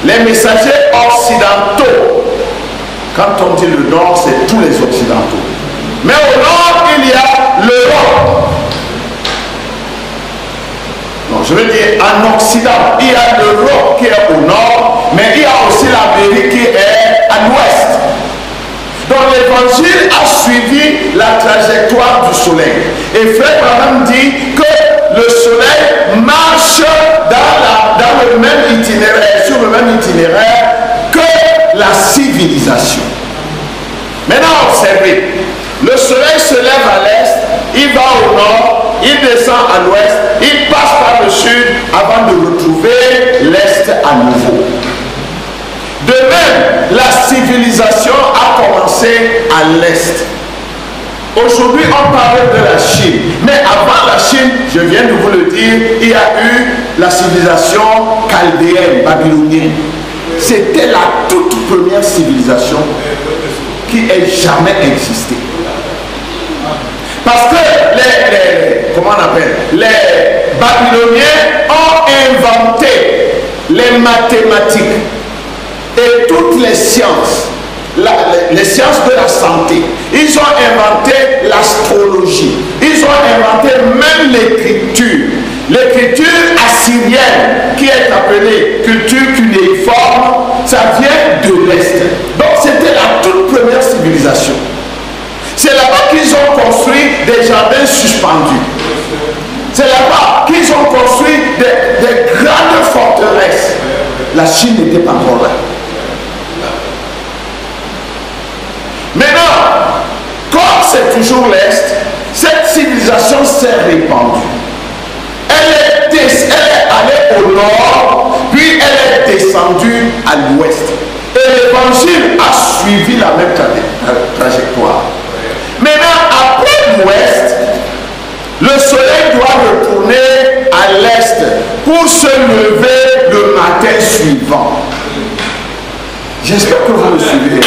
Les messagers occidentaux. Quand on dit le nord, c'est tous les occidentaux. Mais au nord, il y a l'Europe. Non, je veux dire, en Occident, il y a l'Europe qui est au nord, mais il y a aussi l'Amérique qui est à l'ouest. Donc l'évangile a suivi la trajectoire du soleil. Et Frère Branham dit que le soleil marche dans le même itinéraire, sur le même itinéraire civilisation. Maintenant, observez. Le soleil se lève à l'est, il va au nord, il descend à l'ouest, il passe par le sud avant de retrouver l'est à nouveau. De même, la civilisation a commencé à l'est. Aujourd'hui, on parle de la Chine. Mais avant la Chine, je viens de vous le dire, il y a eu la civilisation chaldéenne, babylonienne. C'était la toute première civilisation qui ait jamais existé. Parce que comment on appelle, les Babyloniens ont inventé les mathématiques et toutes les sciences. Les sciences de la santé. Ils ont inventé l'astrologie. Ils ont inventé même l'écriture. L'écriture assyrienne, qui est appelée culture cunéiforme, ça vient de l'Est. Donc c'était la toute première civilisation. C'est là-bas qu'ils ont construit des jardins suspendus. C'est là-bas qu'ils ont construit des grandes forteresses. La Chine n'était pas encore là. Maintenant, comme c'est toujours l'Est, cette civilisation s'est répandue. Elle est allée au nord, puis elle est descendue à l'ouest. Et l'évangile a suivi la même trajectoire. Maintenant, après l'ouest, le soleil doit retourner à l'est pour se lever le matin suivant. J'espère que vous me suivez.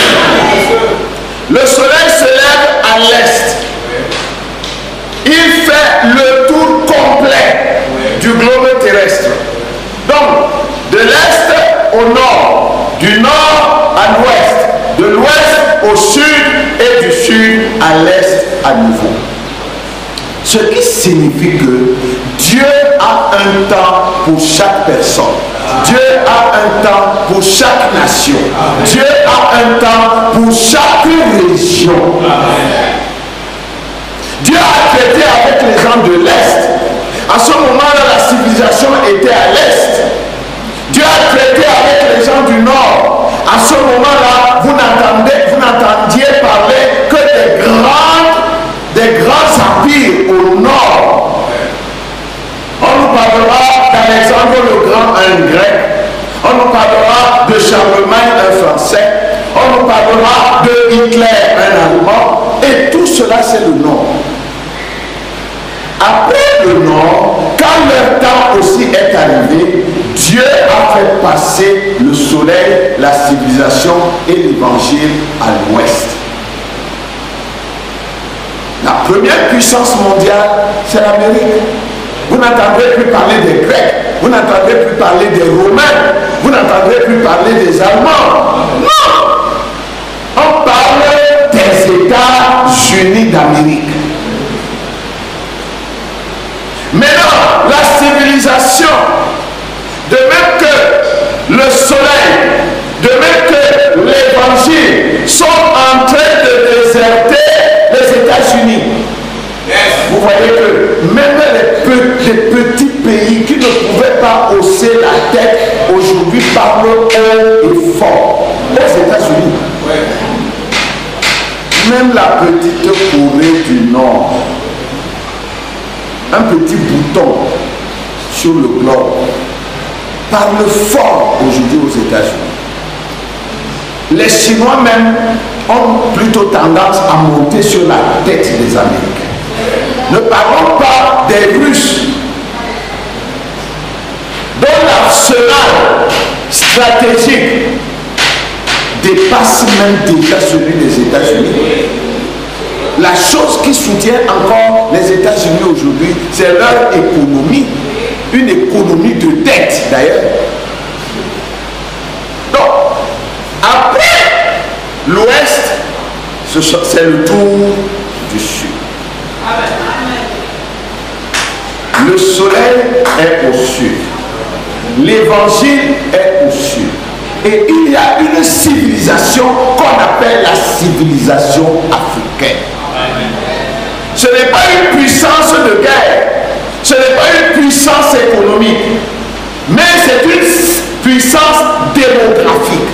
Le soleil se lève à l'est. Il fait le tour complet du globe terrestre. Donc, de l'est au nord, du nord à l'ouest, de l'ouest au sud et du sud à l'est à nouveau. Ce qui signifie que Dieu a un temps pour chaque personne. Dieu a un temps pour chaque nation. Dieu a un temps pour chaque région. Dieu a traité avec les gens de l'Est. À ce moment-là, la civilisation était à l'Est. Dieu a traité avec les gens du Nord. À ce moment-là, vous n'entendiez parler que des grands empires au Nord. On nous parlera d'Alexandre le Grand, un grec. On nous parlera de Charlemagne, un français. On nous parlera de Hitler, un allemand. Et tout cela, c'est le Nord. Après le Nord, quand leur temps aussi est arrivé, Dieu a fait passer le soleil, la civilisation et l'évangile à l'ouest. La première puissance mondiale, c'est l'Amérique. Vous n'entendrez plus parler des Grecs, vous n'entendrez plus parler des Romains, vous n'entendrez plus parler des Allemands. Non! On parle des États-Unis d'Amérique. Maintenant, la civilisation, de même que le soleil, de même que l'évangile, sont en train de déserter les États-Unis. Vous voyez que même les petits pays qui ne pouvaient pas hausser la tête, aujourd'hui parlent haut et fort. Aux États-Unis. Même la petite Corée du Nord, un petit bouton sur le globe, parle fort aujourd'hui aux États-Unis. Les Chinois même ont plutôt tendance à monter sur la tête des Américains. Ne parlons pas des Russes, dont l'arsenal stratégique dépasse même déjà celui des États-Unis. La chose qui soutient encore les États-Unis aujourd'hui, c'est leur économie. Une économie de dette d'ailleurs. Donc, après l'Ouest, c'est le tour du Sud. Le soleil est au Sud. L'évangile est au Sud. Et il y a une civilisation qu'on appelle la civilisation africaine. Ce n'est pas une puissance de guerre, ce n'est pas une puissance économique, mais c'est une puissance démographique.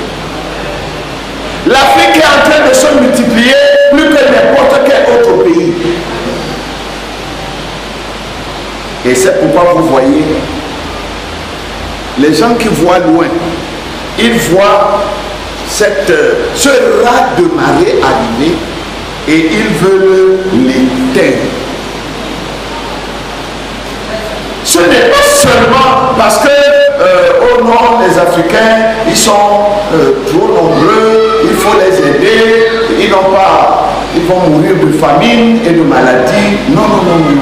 L'Afrique est en train de se multiplier plus que n'importe quel autre pays. Et c'est pourquoi vous voyez, les gens qui voient loin, ils voient ce raz de marée arriver et ils veulent l'éteindre. Ce n'est pas seulement parce que au nord, les Africains, ils sont trop nombreux, il faut les aider, ils vont mourir de famine et de maladie. Non, non, non, non.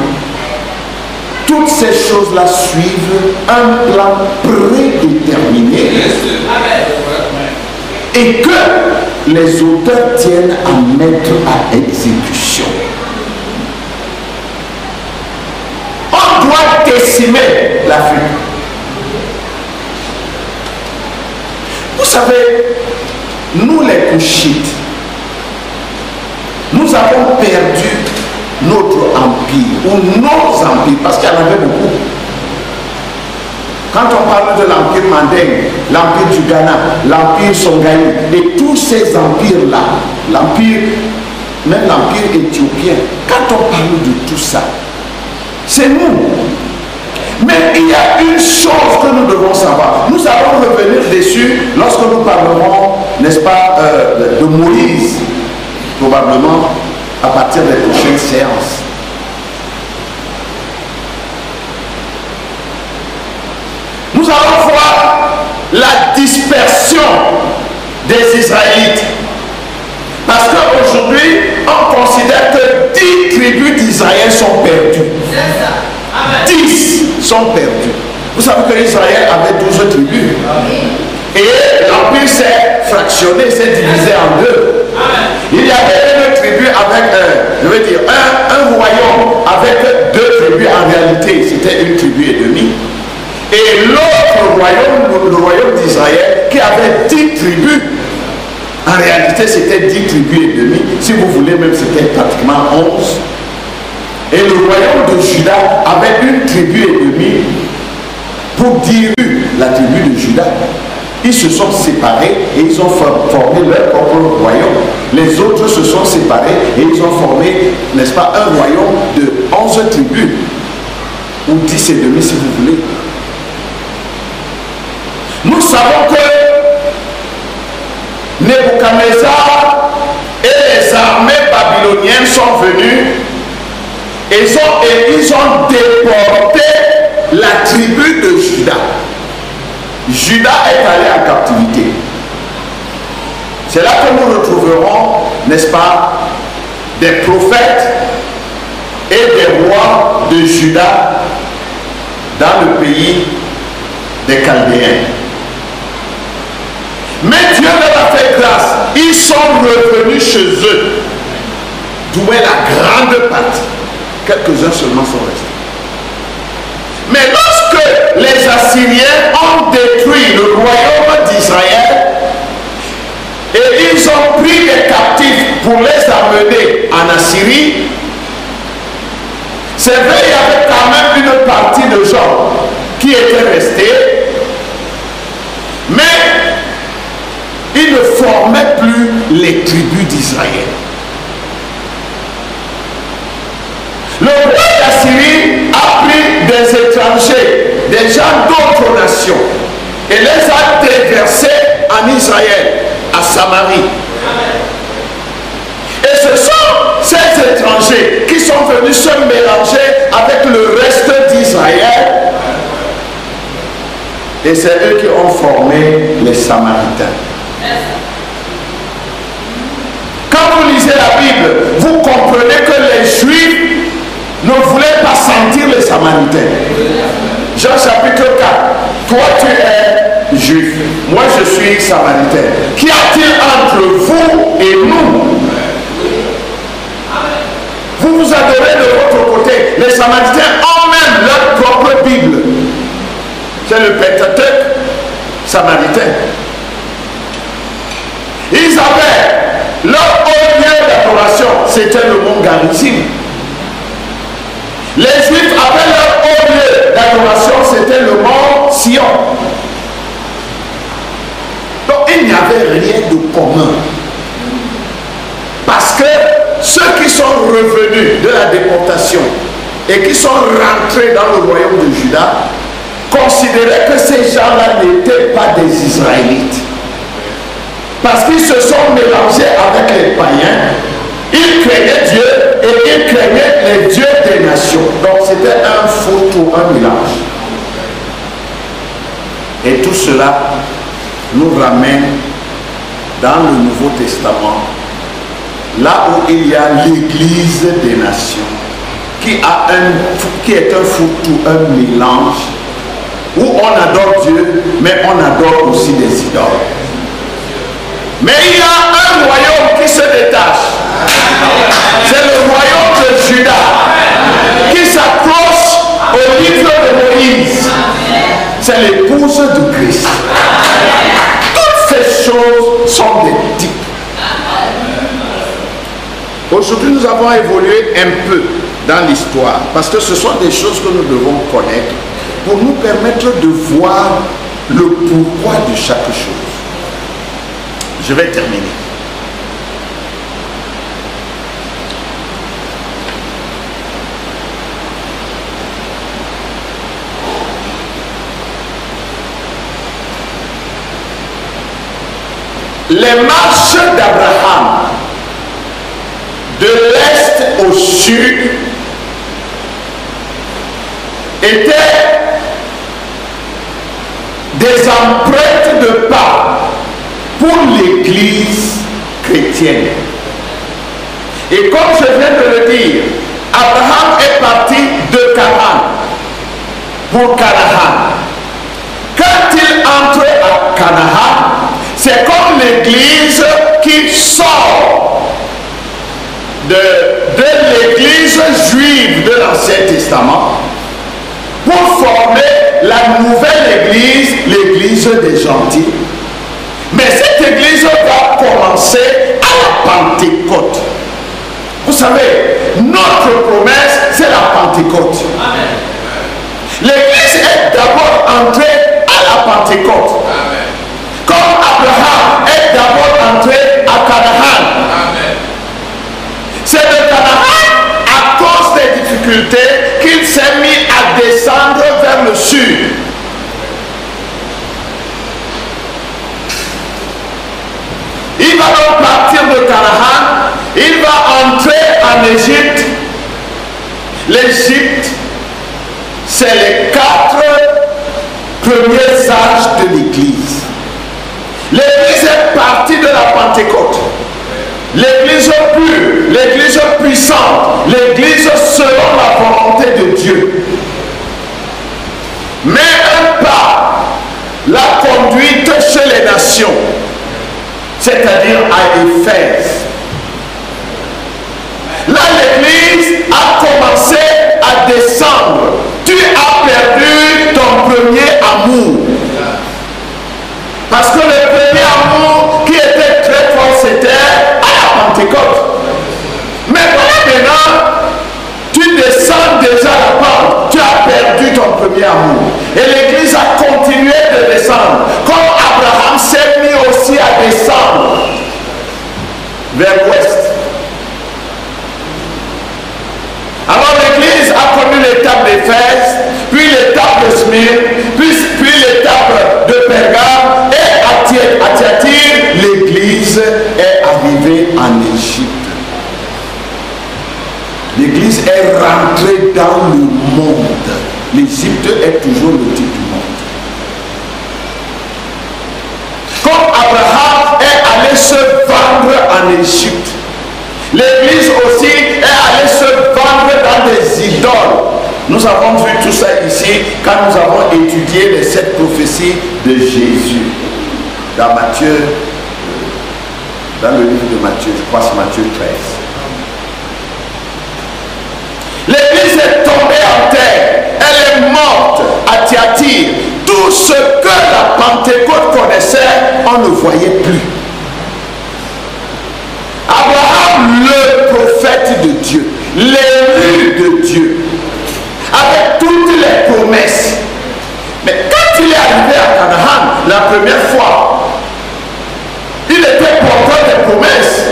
Toutes ces choses-là suivent un plan prédéterminé et que les auteurs tiennent à mettre à exécution. On doit décimer l'Afrique. Vous savez, nous les Couchites, nous avons perdu notre empire, ou nos empires, parce qu'il y en avait beaucoup. Quand on parle de l'empire Mandingue, l'empire du Ghana, l'empire Songhai, et tous ces empires-là, même l'empire éthiopien, quand on parle de tout ça, c'est nous. Mais il y a une chose que nous devons savoir. Nous allons revenir dessus lorsque nous parlerons, n'est-ce pas, de Moïse, probablement à partir des prochaines séances. Nous allons voir la dispersion des Israélites. Parce qu'aujourd'hui, on considère que 10 tribus d'Israël sont perdues. 10 sont perdues. Vous savez que Israël avait 12 tribus. Et l'empire s'est fractionné, s'est divisé en deux. Il y avait une tribu avec, je veux dire, un royaume avec 2 tribus. En réalité, c'était une tribu et demie. Et l'autre royaume, le royaume d'Israël, qui avait 10 tribus, en réalité, c'était 10 tribus et demie. Si vous voulez, même c'était pratiquement 11. Et le royaume de Juda avait une tribu et demie pour dire la tribu de Juda. Ils se sont séparés et ils ont formé leur propre royaume. Les autres se sont séparés et ils ont formé, n'est-ce pas, un royaume de 11 tribus. Ou 10 et demi si vous voulez. Nous savons que Nebuchadnezzar et les armées babyloniennes sont venus et ils ont déporté la tribu de Juda. Juda est allé en captivité. C'est là que nous retrouverons, n'est-ce pas, des prophètes et des rois de Juda dans le pays des Chaldéens. Mais Dieu leur a fait grâce. Ils sont revenus chez eux, d'où est la grande partie. Quelques-uns seulement sont restés. Mais lorsque les Assyriens ont détruit le royaume d'Israël et ils ont pris les captifs pour les amener en Assyrie, c'est vrai, il y avait quand même une partie de gens qui étaient restés, mais ils ne formaient plus les tribus d'Israël. Le roi d'Assyrie a pris des étrangers, des gens d'autres nations, et les a déversés en Israël, à Samarie. Et ce sont ces étrangers qui sont venus se mélanger avec le reste d'Israël. Et c'est eux qui ont formé les Samaritains. Quand vous lisez la Bible, vous comprenez que les Juifs ne voulaient pas sentir les Samaritains. Jean chapitre 4. Toi tu es juif, moi je suis samaritain. Qu'y a-t-il entre vous et nous? Vous vous adorez de votre côté. Les Samaritains ont même leur propre Bible. C'est le Pentateuque samaritain. Ils avaient leur haut lieu d'adoration, c'était le mont Garizim. Les Juifs avaient leur haut lieu d'adoration, c'était le mont Sion. Donc il n'y avait rien de commun. ceux qui sont revenus de la déportation et qui sont rentrés dans le royaume de Juda considéraient que ces gens-là n'étaient pas des Israélites. Parce qu'ils se sont mélangés avec les païens. Ils craignaient Dieu et ils craignaient les dieux des nations. Donc c'était un faux tour, un mélange. Et tout cela nous ramène dans le Nouveau Testament, là où il y a l'Église des nations, qui est un faux tour, un mélange, où on adore Dieu, mais on adore aussi des idoles. Mais il y a un royaume qui se détache. C'est le royaume de Juda qui s'accroche au livre de Moïse. C'est l'épouse du Christ. Toutes ces choses sont des types. Aujourd'hui, nous avons évolué un peu dans l'histoire parce que ce sont des choses que nous devons connaître pour nous permettre de voir le pourquoi de chaque chose. Je vais terminer. Les marches d'Abraham de l'est au sud étaient des empreintes de pas pour l'Église chrétienne. Et comme je viens de le dire, Abraham est parti de Canaan pour Canaan. Quand il entre à Canaan, c'est comme l'Église qui sort de l'Église juive de l'Ancien Testament pour former la nouvelle Église, l'Église des gentils. Mais cette Église va commencer à la Pentecôte. Vous savez, notre promesse, c'est la Pentecôte. L'Église est d'abord entrée à la Pentecôte. Amen. Comme Abraham est d'abord entré à Canaan. C'est de Canaan, à cause des difficultés, qu'il s'est mis à descendre vers le sud. Il va donc partir de Canaan, il va entrer en Égypte. L'Égypte, c'est les 4 premiers âges de l'Église. L'Église est partie de la Pentecôte. L'Église pure, l'Église puissante, l'Église selon la volonté de Dieu. Mais un pas l'a conduite chez les nations, c'est-à-dire à Éphèse. Là, l'Église a commencé à descendre. Tu as perdu ton premier amour. Parce que le premier amour qui était très fort, c'était à la Pentecôte. Mais voilà maintenant, tu descends déjà la pente. Tu as perdu ton premier amour. Et l'Église a continué de descendre. Comme Abraham s'est mis aussi à descendre vers l'ouest. Alors l'Église a connu l'étape d'Éphèse, puis l'étape de Smyrne, puis l'étape de Pergame, et à Thyatire, l'Église est arrivée en Égypte. L'Église est rentrée dans le monde. L'Égypte est toujours le titre du monde. Comme Abraham est allé se vendre en Égypte, l'Église aussi est allée se vendre dans des idoles. Nous avons vu tout ça ici quand nous avons étudié les 7 prophéties de Jésus. Dans Matthieu, dans le livre de Matthieu, je crois que c'est Matthieu 13. L'Église est tombée en terre. Elle est morte à Thyatire. Tout ce que la Pentecôte connaissait, on ne voyait plus. Abraham, le prophète de Dieu, l'élu de Dieu, avec toutes les promesses. Mais quand il est arrivé à Canaan la première fois, il était porteur des promesses.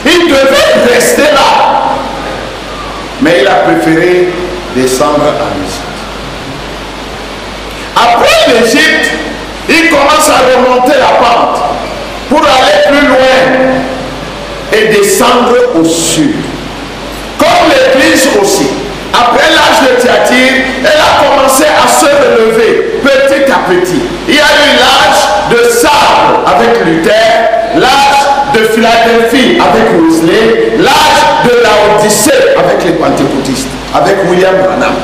Il Mais il a préféré descendre en Égypte. Après l'Égypte, il commence à remonter la pente pour aller plus loin et descendre au sud. Comme l'Église aussi. Après l'âge de Thyatire, elle a commencé à se relever petit à petit. Il y a eu l'âge de Sardes avec Luther, l'âge de Philadelphie avec Wesley, l'âge de Laodicée avec les pentecôtistes, avec William Branham.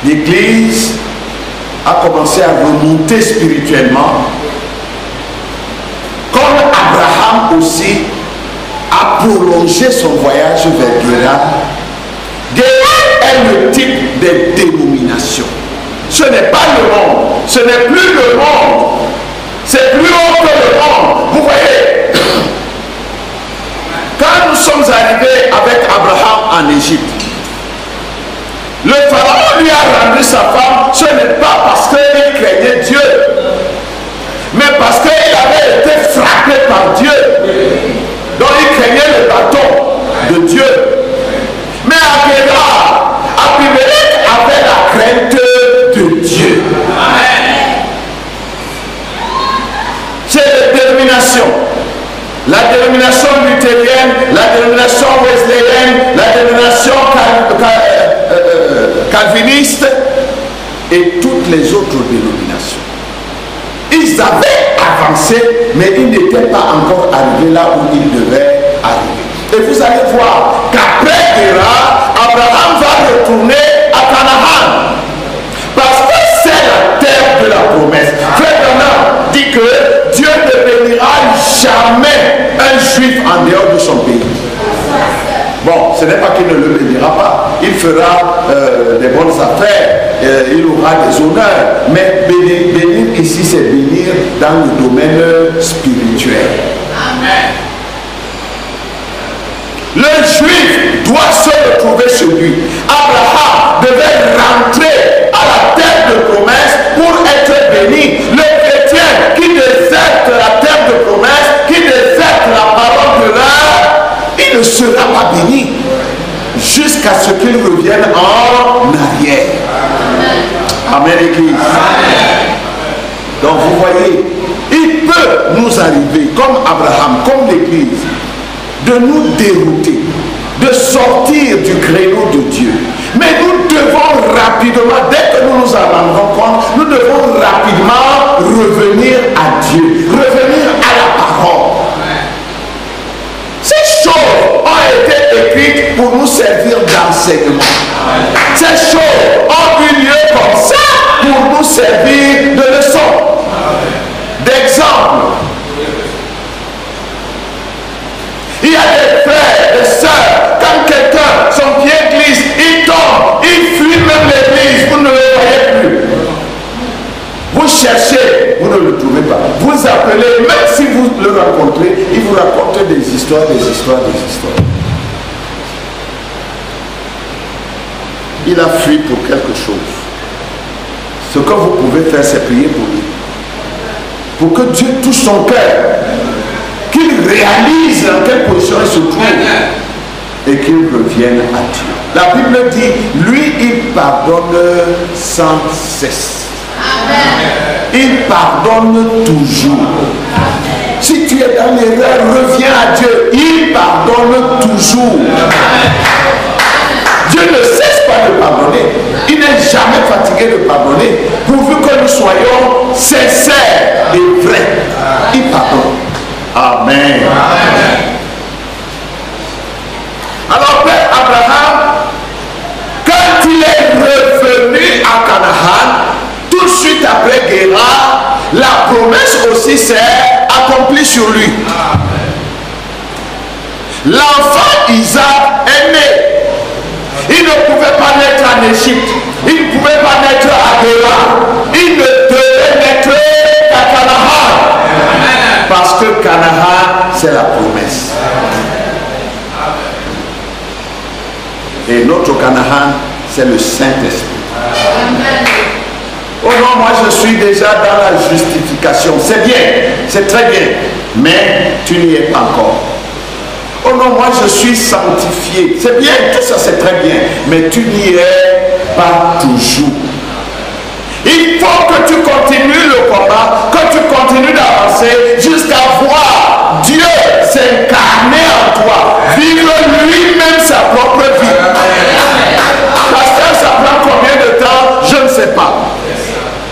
L'Église a commencé à remonter spirituellement, comme Abraham aussi a prolongé son voyage vers Guérar. Guérar est le type des dénominations. Ce n'est pas le monde, ce n'est plus le monde, c'est plus haut que le monde. Vous voyez, quand nous sommes arrivés avec Abraham en Égypte, le pharaon lui a rendu sa femme, ce n'est pas parce qu'il craignait Dieu, mais parce qu'il avait été frappé par Dieu. Donc il craignait le bâton de Dieu. Mais à Guérar, Abimelech avait la crainte de Dieu. C'est la dénomination. La dénomination luthérienne, la dénomination wesleyenne, la dénomination calviniste et toutes les autres dénominations. Ils avaient avancé, mais ils n'étaient pas encore arrivés là où ils devaient arriver. Et vous allez voir qu'après Guérar, Abraham va retourner à Canaan. Parce que c'est la terre de la promesse. Frère Branham dit que Dieu ne bénira jamais un juif en dehors de son pays. Bon, ce n'est pas qu'il ne le bénira pas. Il fera des bonnes affaires, il aura des honneurs. Mais bénir ici, c'est bénir dans le domaine spirituel. Amen. Le juif doit se retrouver chez lui. Abraham devait rentrer à la terre de promesse pour être béni. Le chrétien qui déserte la terre de promesse, qui déserte la parole de l'heure, il ne sera pas béni jusqu'à ce qu'il revienne en arrière. Amen, Église. Donc vous voyez, il peut nous arriver, comme Abraham, comme l'Église, de nous dérouter, de sortir du créneau de Dieu. Mais nous devons rapidement, dès que nous nous en rendons compte, nous devons rapidement revenir à Dieu, revenir à la parole. Ces choses ont été écrites pour nous servir d'enseignement. Ces choses ont eu lieu comme ça pour nous servir de leçon, d'exemple. Il y a des frères, des sœurs, quand quelqu'un, son pied glisse, il tombe, il fuit même l'église, vous ne le voyez plus. Vous cherchez, vous ne le trouvez pas. Vous appelez, même si vous le rencontrez, il vous raconte des histoires, des histoires, des histoires. Il a fui pour quelque chose. Ce que vous pouvez faire, c'est prier pour lui. Pour que Dieu touche son cœur. Qu'il réalise dans quelle position il se trouve et qu'il revienne à Dieu. La Bible dit, lui, il pardonne sans cesse. Amen. Il pardonne toujours. Amen. Si tu es dans l'erreur, reviens à Dieu. Il pardonne toujours. Amen. Dieu ne cesse pas de pardonner. Il n'est jamais fatigué de pardonner, pourvu que nous soyons sincères et vrais. Il pardonne. Amen. Amen. Alors, Père Abraham, quand il est revenu à Canaan, tout de suite après Guérar, la promesse aussi s'est accomplie sur lui. L'enfant Isaac est né. Il ne pouvait pas naître en Égypte. Il ne pouvait pas naître à Guérar. Il ne devait naître qu'à Canaan. Parce que Canaan, c'est la promesse. Et notre Canaan, c'est le Saint-Esprit. Oh non, moi je suis déjà dans la justification. C'est bien, c'est très bien. Mais tu n'y es pas encore. Oh non, moi je suis sanctifié. C'est bien, tout ça c'est très bien. Mais tu n'y es pas toujours. Il faut que tu continues le combat, que tu continues d'avancer jusqu'à voir Dieu s'incarner en toi, vivre lui-même sa propre vie. Pasteur, ça prend combien de temps? Je ne sais pas.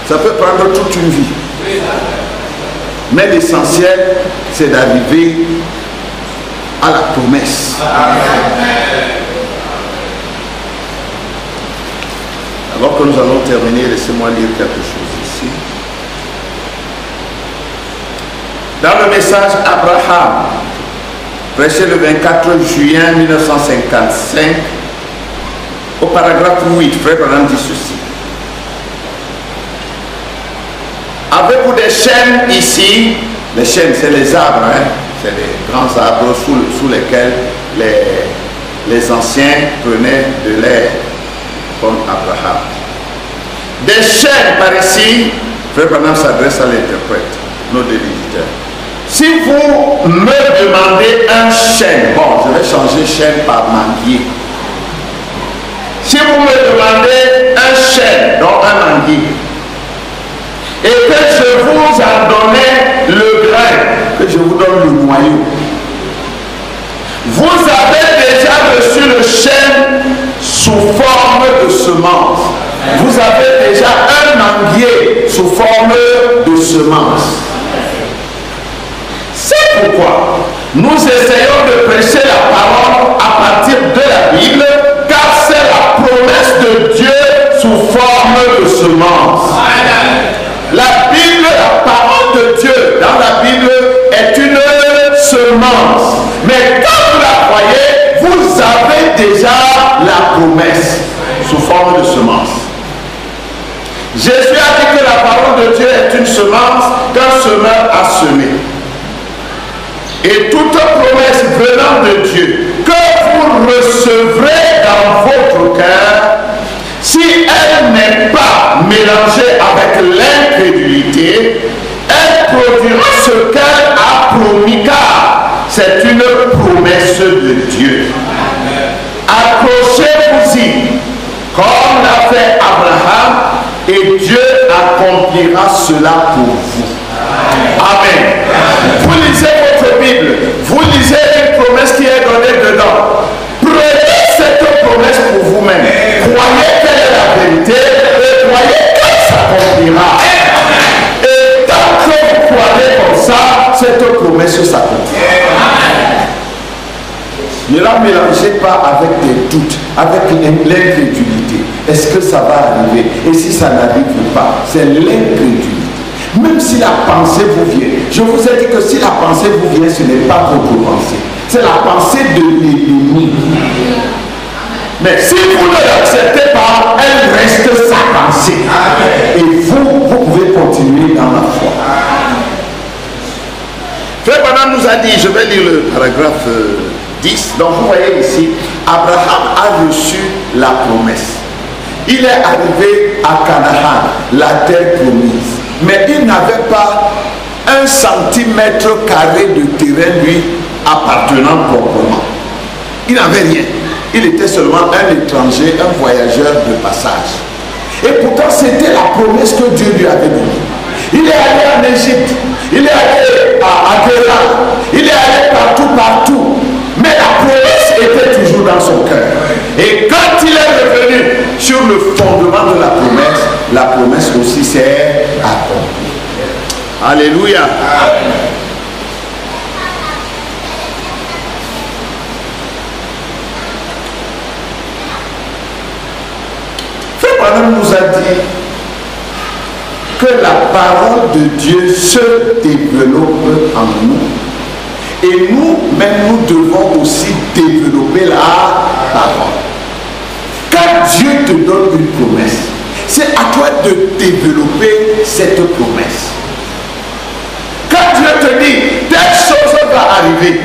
Ça peut prendre toute une vie. Mais l'essentiel, c'est d'arriver à la promesse. Alors que nous allons terminer, laissez-moi lire quelque chose ici. Dans le message Abraham, prêché le 24 juin 1955, au paragraphe 8, Frère Branham dit ceci. Avez-vous des chênes ici? Les chênes, c'est les arbres, hein? C'est les grands arbres sous lesquels les anciens prenaient de l'air, comme Abraham. Des chênes par ici, Frère Branham s'adresse à l'interprète, nos délicateurs. Si vous me demandez un chêne, bon, je vais changer chêne par manguier. Si vous me demandez un chêne, donc un manguier, et que je vous en donnais le grain, que je vous donne le noyau, vous avez déjà reçu le chêne sous forme de semence. Vous avez déjà un manguier sous forme de semence. C'est pourquoi nous essayons de prêcher la parole à partir de la Bible, car c'est la promesse de Dieu sous forme de semence. La Bible, la parole de Dieu dans la Bible est une semence. Mais quand vous la croyez, vous avez déjà la promesse sous forme de semence. Jésus a dit que la parole de Dieu est une semence qu'un semeur a semée. Et toute promesse venant de Dieu que vous recevrez dans votre cœur, si elle n'est pas mélangée avec l'incrédulité, elle produira ce qu'elle a promis, car c'est une promesse de Dieu. Accrochez-vous-y, comme l'a fait Abraham, et Dieu accomplira cela pour vous. Amen. Vous lisez votre Bible, vous lisez une promesse qui est donnée dedans. Prenez cette promesse pour vous-même. Croyez qu'elle est la vérité et croyez qu'elle s'accomplira. Et tant que vous croyez comme ça, cette promesse s'accomplira. Ne la mélangez pas avec des doutes, avec l'incrédulité. Est-ce que ça va arriver? Et si ça n'arrive pas, c'est l'incrédulité. Même si la pensée vous vient, je vous ai dit que si la pensée vous vient, ce n'est pas votre pensée. C'est la pensée de l'ennemi. Mais si vous ne l'acceptez pas, elle reste sa pensée. Et vous pouvez continuer dans la foi. Frère Branham nous a dit, je vais lire le paragraphe 10. Donc vous voyez ici, Abraham a reçu la promesse. Il est arrivé à Canaan, la terre promise. Mais il n'avait pas 1 centimètre carré de terrain lui appartenant proprement. Il n'avait rien. Il était seulement un étranger, un voyageur de passage. Et pourtant c'était la promesse que Dieu lui avait donnée. Il est allé en Égypte, il est allé à Guérard, il est allé partout. Mais la promesse était toujours dans son cœur. Et quand il est revenu sur le fondement de la promesse aussi s'est accomplie. Alléluia. Frère Branham nous a dit que la parole de Dieu se développe en nous. Et nous-mêmes, nous devons aussi développer la parole. Quand Dieu te donne une promesse, c'est à toi de développer cette promesse. Quand Dieu te dit, telle chose va arriver,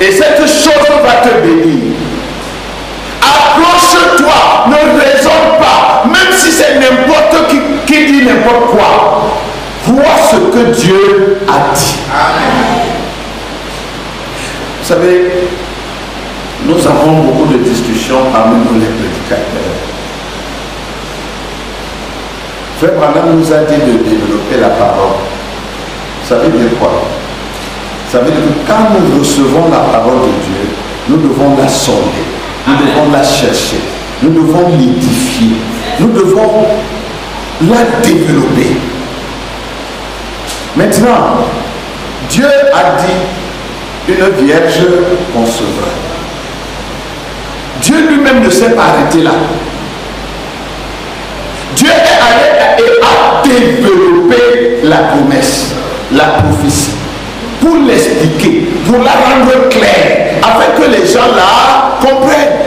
et cette chose va te bénir, accroche-toi, ne raisonne pas, même si c'est n'importe qui dit n'importe quoi. Vois ce que Dieu a dit. Amen. Vous savez, nous avons beaucoup de discussions parmi nous les prédicateurs. Frère Branham nous a dit de développer la parole. Ça veut dire quoi? Ça veut dire que quand nous recevons la parole de Dieu, nous devons la sonder, nous devons la chercher, nous devons l'édifier, nous devons la développer. Maintenant, Dieu a dit une vierge concevra. Dieu lui-même ne s'est pas arrêté là. Dieu est allé et a développé la promesse, la prophétie, pour l'expliquer, pour la rendre claire, afin que les gens la comprennent.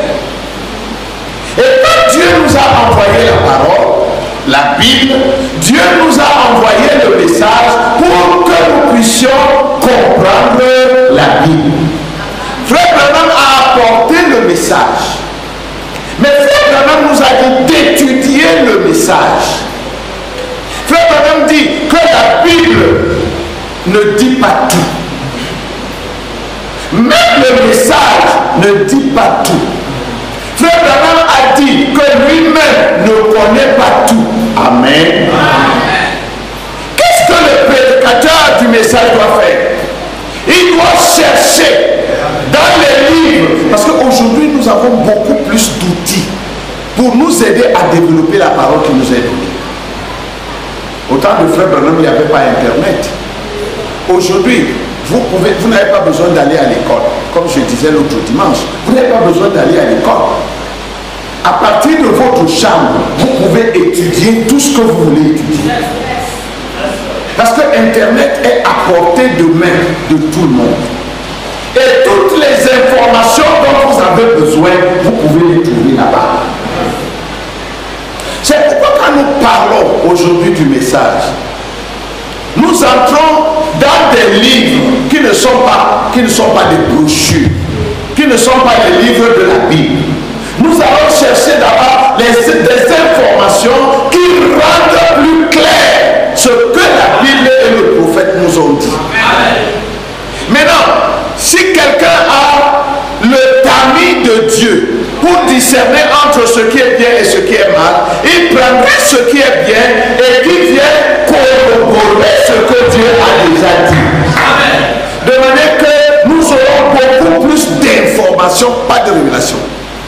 Et quand Dieu nous a envoyé la parole, la Bible, Dieu nous a envoyé le message pour que nous puissions comprendre la Bible. Frère Branham a apporté le message. Mais Frère Branham nous a dit d'étudier le message. Frère Branham dit que la Bible ne dit pas tout. Même le message ne dit pas tout. Frère Branham a dit que lui-même ne connaît pas tout. Amen. Qu'est-ce que le prédicateur du message doit faire? Il doit chercher dans les livres, parce qu'aujourd'hui nous avons beaucoup plus d'outils pour nous aider à développer la parole qui nous est donnée. Au temps de Frère Branham, il n'y avait pas Internet. Aujourd'hui, vous n'avez pas besoin d'aller à l'école. Comme je disais l'autre dimanche, vous n'avez pas besoin d'aller à l'école. À partir de votre chambre, vous pouvez étudier tout ce que vous voulez étudier. Parce que Internet est à portée de main de tout le monde. Et toutes les informations dont vous avez besoin, vous pouvez les trouver là-bas. C'est pourquoi quand nous parlons aujourd'hui du message, nous entrons dans des livres qui ne sont pas des brochures, qui ne sont pas des livres de la Bible. Nous allons chercher d'abord des informations qui rendent plus clair ce que la Bible et le prophète nous ont dit. Maintenant, si quelqu'un a le tamis de Dieu pour discerner entre ce qui est bien et ce qui est mal, il prendrait ce qui est bien et qui vient corroborer ce que Dieu a déjà dit. De manière que nous aurons beaucoup plus d'informations, pas de révélation.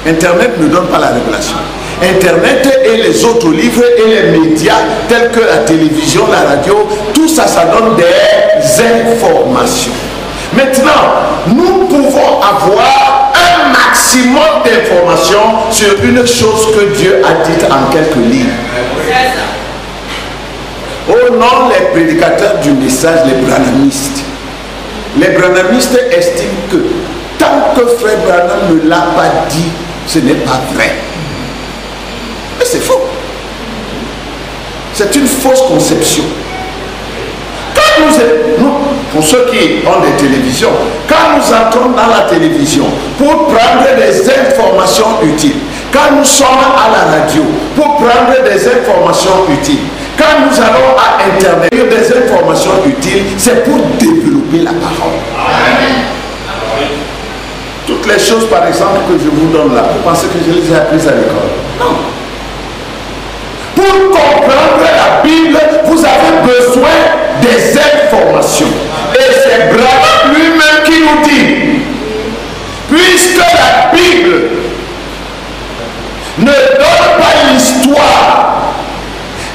Internet ne donne pas la révélation. Internet et les autres livres et les médias tels que la télévision, la radio, tout ça, ça donne des informations. Maintenant, nous pouvons avoir un maximum d'informations sur une chose que Dieu a dite en quelques lignes. Oh non, les prédicateurs du message, les branhamistes. Les branhamistes estiment que tant que Frère Branham ne l'a pas dit, ce n'est pas vrai. Mais c'est faux. C'est une fausse conception. Quand nous, pour ceux qui ont des télévisions, quand nous entrons dans la télévision pour prendre des informations utiles, quand nous sommes à la radio pour prendre des informations utiles, quand nous allons à Internet pour des informations utiles, c'est pour développer la parole. Amen. Toutes les choses, par exemple, que je vous donne là, vous pensez que je les ai apprises à l'école? Non. Pour comprendre la Bible, vous avez besoin des informations. Et c'est Branham lui-même qui nous dit, puisque la Bible ne donne pas l'histoire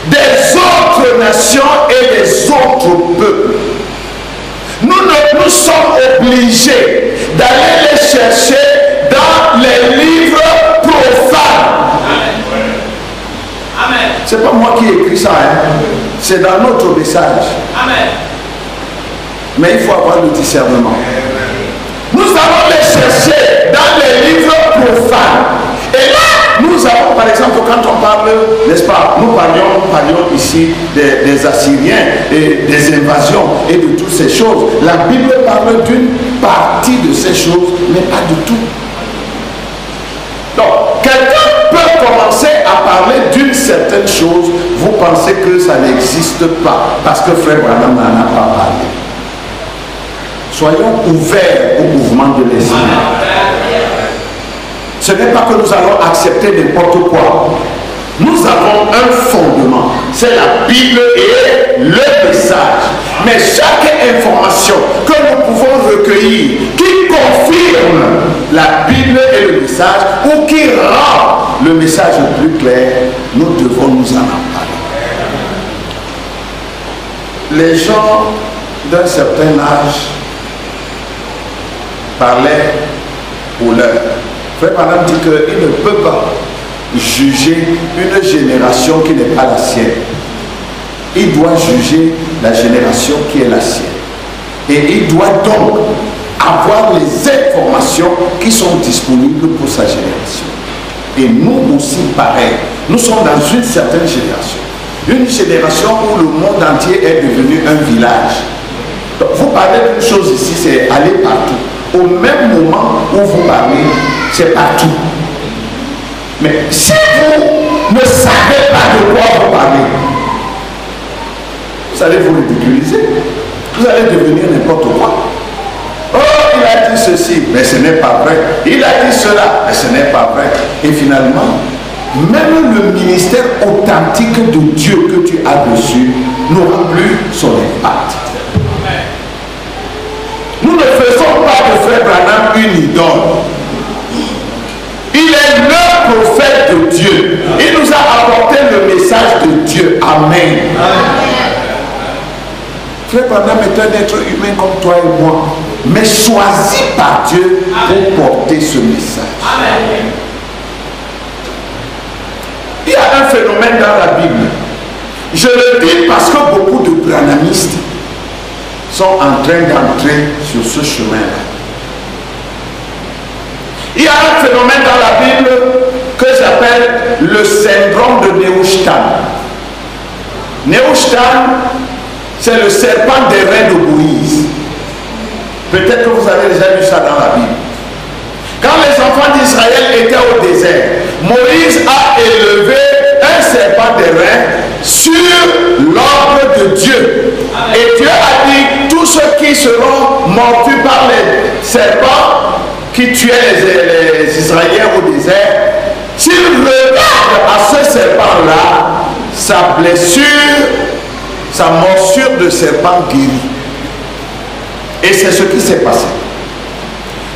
des autres nations et des autres peuples, nous sommes obligés d'aller les chercher dans les livres profanes. Amen. C'est pas moi qui ai écrit ça, hein? C'est dans notre message. Amen. Mais il faut avoir le discernement. Nous allons les chercher dans les livres profanes. Et là, nous avons, par exemple, quand on parle, n'est-ce pas, nous parlions ici des Assyriens et des invasions et de toutes ces choses. La Bible parle d'une partie de ces choses, mais pas du tout. Donc, quelqu'un peut commencer à parler d'une certaine chose, vous pensez que ça n'existe pas, parce que Frère Branham n'en a pas parlé. Soyons ouverts au mouvement de Ce n'est pas que nous allons accepter n'importe quoi. Nous avons un fondement. C'est la Bible et le message. Mais chaque information que nous pouvons recueillir, qui confirme la Bible et le message, ou qui rend le message plus clair, nous devons nous en parler. Les gens d'un certain âge parlaient pour leur. Frère Branham dit qu'il ne peut pas juger une génération qui n'est pas la sienne. Il doit juger la génération qui est la sienne. Et il doit donc avoir les informations qui sont disponibles pour sa génération. Et nous aussi, pareil. Nous sommes dans une certaine génération. Une génération où le monde entier est devenu un village. Donc, vous parlez d'une chose ici, c'est aller partout. Au même moment où vous parlez, c'est partout. Mais si vous ne savez pas de quoi vous parlez, vous allez vous ridiculiser. Vous allez devenir n'importe quoi. Oh, il a dit ceci, mais ce n'est pas vrai. Il a dit cela, mais ce n'est pas vrai. Et finalement, même le ministère authentique de Dieu que tu as reçu n'aura plus son impact. Nous ne faisons pas de Frère Branham une idole. Il est le prophète de Dieu. Il nous a apporté le message de Dieu. Amen. Frère Branham est un être humain comme toi et moi, mais choisi par Dieu pour porter ce message. Amen. Il y a un phénomène dans la Bible. Je le dis parce que beaucoup de branhamistes sont en train d'entrer sur ce chemin-là. Il y a un phénomène dans la Bible que j'appelle le syndrome de Neustadt. Neustadt, c'est le serpent des reins de Moïse. Peut-être que vous avez déjà vu ça dans la Bible. Quand les enfants d'Israël étaient au désert, Moïse a élevé un serpent des reins sur l'ordre de Dieu. Et Dieu a dit, tous ceux qui seront mordus par les serpents qui tuaient les Israéliens au désert, s'ils regardent à ce serpent-là, sa blessure, sa morsure de serpent guérit. Et c'est ce qui s'est passé.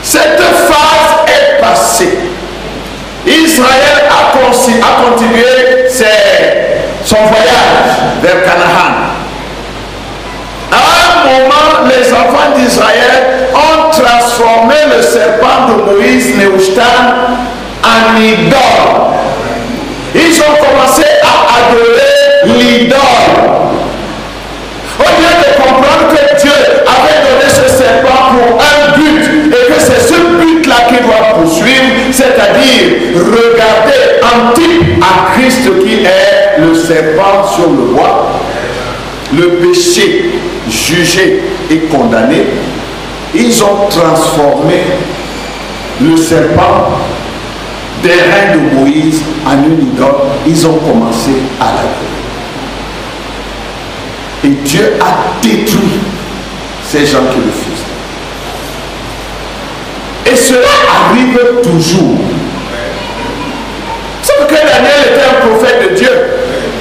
Cette phase est passée. Israël a continué son voyage vers Canaan. À un moment, les enfants d'Israël ont transformé le serpent de Moïse, Neustadt, en idole. Ils ont commencé à adorer l'idole. Au lieu de comprendre que Dieu avait donné ce serpent pour un but et que c'est ce but-là qu'il doit poursuivre, c'est-à-dire regarder en type à Christ qui est le serpent sur le bois, le péché jugé et condamné, ils ont transformé le serpent des reins de Moïse en une idole. Ils ont commencé à l'adorer. Et Dieu a détruit ces gens qui refusent. Et cela arrive toujours. Sauf que Daniel était un prophète de Dieu.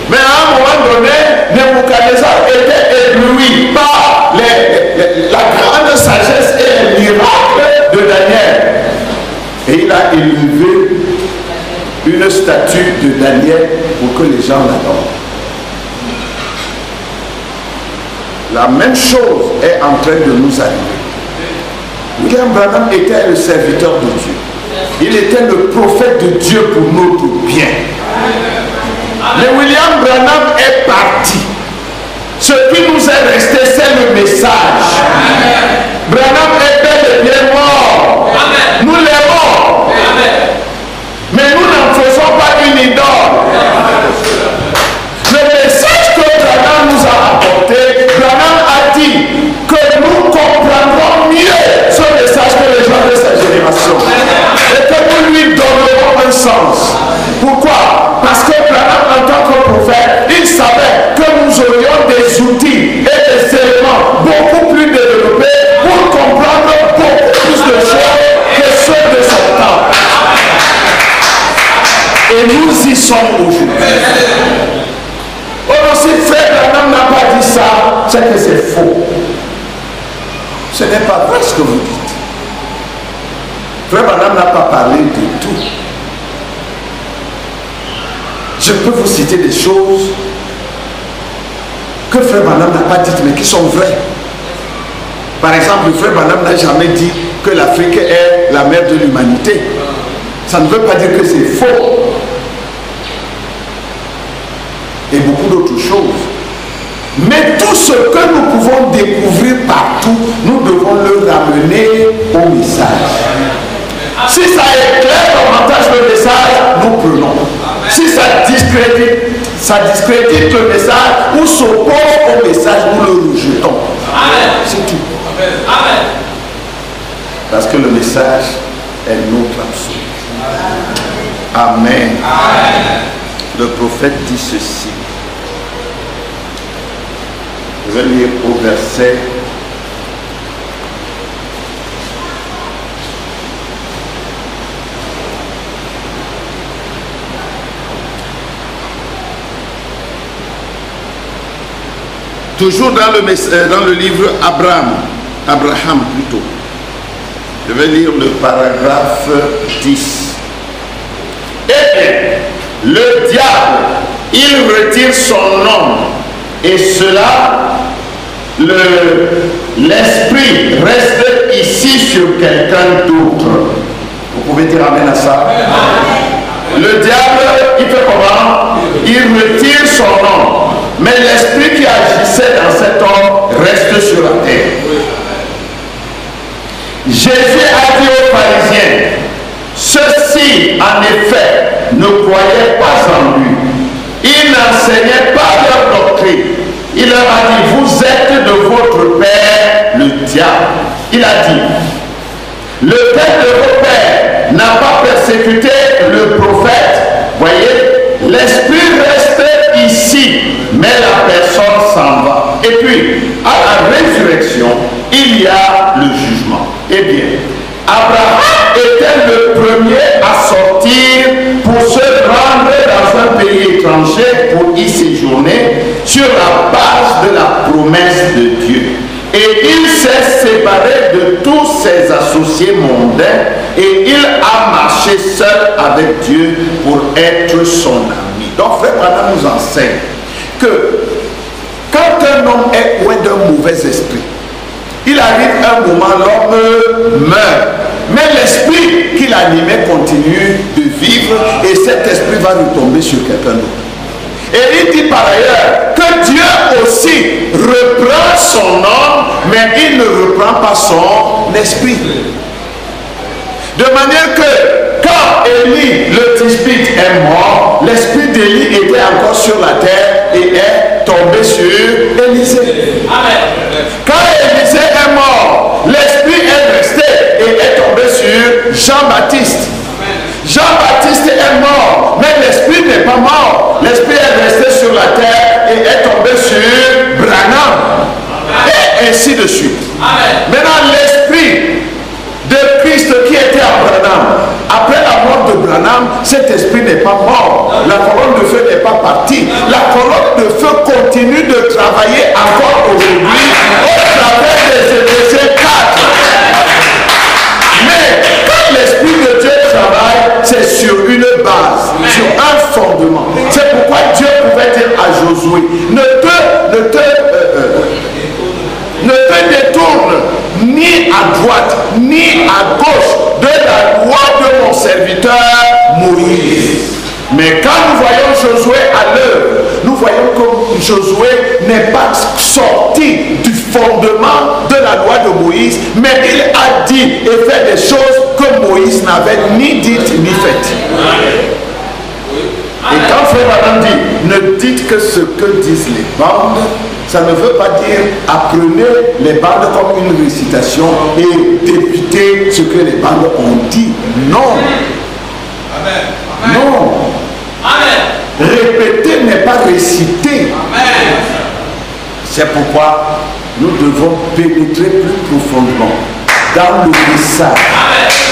Mais à un moment donné, Nebuchadnezzar était ébloui par la grande sagesse et les miracles de Daniel. Et il a élevé une statue de Daniel pour que les gens l'adorent. La même chose est en train de nous arriver. William Branham était le serviteur de Dieu. Il était le prophète de Dieu pour notre bien. Mais William Branham est parti. Ce qui nous est resté, c'est le message. Branham est bel et bien mort. Nous l'aimons. Mais nous n'en faisons pas une idole. Le message que Branham nous a apporté, Branham a dit que nous comprendrons mieux ce message que les gens de sa génération. Et que nous lui donnerons un sens. Pourquoi? Parce que Branham, en tant que prophète, il savait que nous aurions des outils et des éléments beaucoup plus développés pour comprendre y sommes aujourd'hui. Or, si Frère Branham n'a pas dit ça, c'est que c'est faux. Ce n'est pas vrai ce que vous dites. Frère Branham n'a pas parlé de tout. Je peux vous citer des choses que Frère Branham n'a pas dites mais qui sont vraies. Par exemple, Frère Branham n'a jamais dit que l'Afrique est la mère de l'humanité. Ça ne veut pas dire que c'est faux. Et beaucoup d'autres choses. Mais tout ce que nous pouvons découvrir partout, nous devons le ramener au message. Si ça éclaire davantage le message, nous prenons. Si ça discrédite le message ou s'oppose au message, nous le rejetons. C'est tout. Amen. Parce que le message est notre absolu. Amen. Amen. Le prophète dit ceci. Je vais lire au verset 1. Toujours dans le livre Abraham plutôt. Je vais lire le paragraphe 10. Eh bien, le diable, il retire son nom, et cela, l'esprit reste ici sur quelqu'un d'autre. Vous pouvez dire amen à ça? Le diable, il fait comment? Il retire son nom, mais l'esprit qui agissait dans cet homme reste sur la terre. Jésus a dit aux pharisiens, ceux-ci en effet ne croyaient pas en lui. Il n'enseignait pas leur doctrine. Il leur a dit, vous êtes de votre père le diable. Il a dit, le père de vos pères n'a pas persécuté le prophète. Voyez, l'esprit reste ici, mais la personne s'en va. Et puis, à la résurrection, il y a le jugement. Eh bien, Abraham était le premier à sortir pour se rendre dans un pays étranger pour y séjourner sur la base de la promesse de Dieu. Et il s'est séparé de tous ses associés mondains et il a marché seul avec Dieu pour être son ami. Donc Frère Branham nous enseigne que quand un homme est loin d'un mauvais esprit, il arrive un moment, l'homme meurt. Mais l'esprit qui l'animait continue de vivre et cet esprit va retomber sur quelqu'un d'autre. Et il dit par ailleurs que Dieu aussi reprend son homme, mais il ne reprend pas son esprit. De manière que quand Élie, le Tishbite, est mort, l'esprit d'Élie était encore sur la terre et est tombé sur Élisée. Amen. Quand Élisée est mort, l'esprit est resté et est tombé sur Jean-Baptiste. Jean-Baptiste est mort, mais l'esprit n'est pas mort. L'esprit est resté sur la terre et est tombé sur Branham. Et ainsi de suite. Amen. Maintenant, l'esprit de Christ qui était à Branham, après la mort de Branham, cet esprit n'est pas mort. La colonne de feu n'est pas partie. La colonne de feu continue de travailler encore aujourd'hui au travers des Éphésiens 4. Mais quand l'esprit de Dieu travaille, c'est sur une base, sur un fondement. C'est pourquoi Dieu pouvait dire à Josué, ne te détourne ni à droite ni à gauche de la loi de mon serviteur Moïse. Mais quand nous voyons Josué à l'œuvre, nous voyons que Josué n'est pas sorti du fondement de la loi de Moïse, mais il a dit et fait des choses que Moïse n'avait ni dites ni faites. Et quand Frère Branham dit, ne dites que ce que disent les bandes, ça ne veut pas dire apprenez les bandes comme une récitation et députez ce que les bandes ont dit. Non. Amen. Non. Amen. Répéter n'est pas réciter. Amen. C'est pourquoi nous devons pénétrer plus profondément dans le message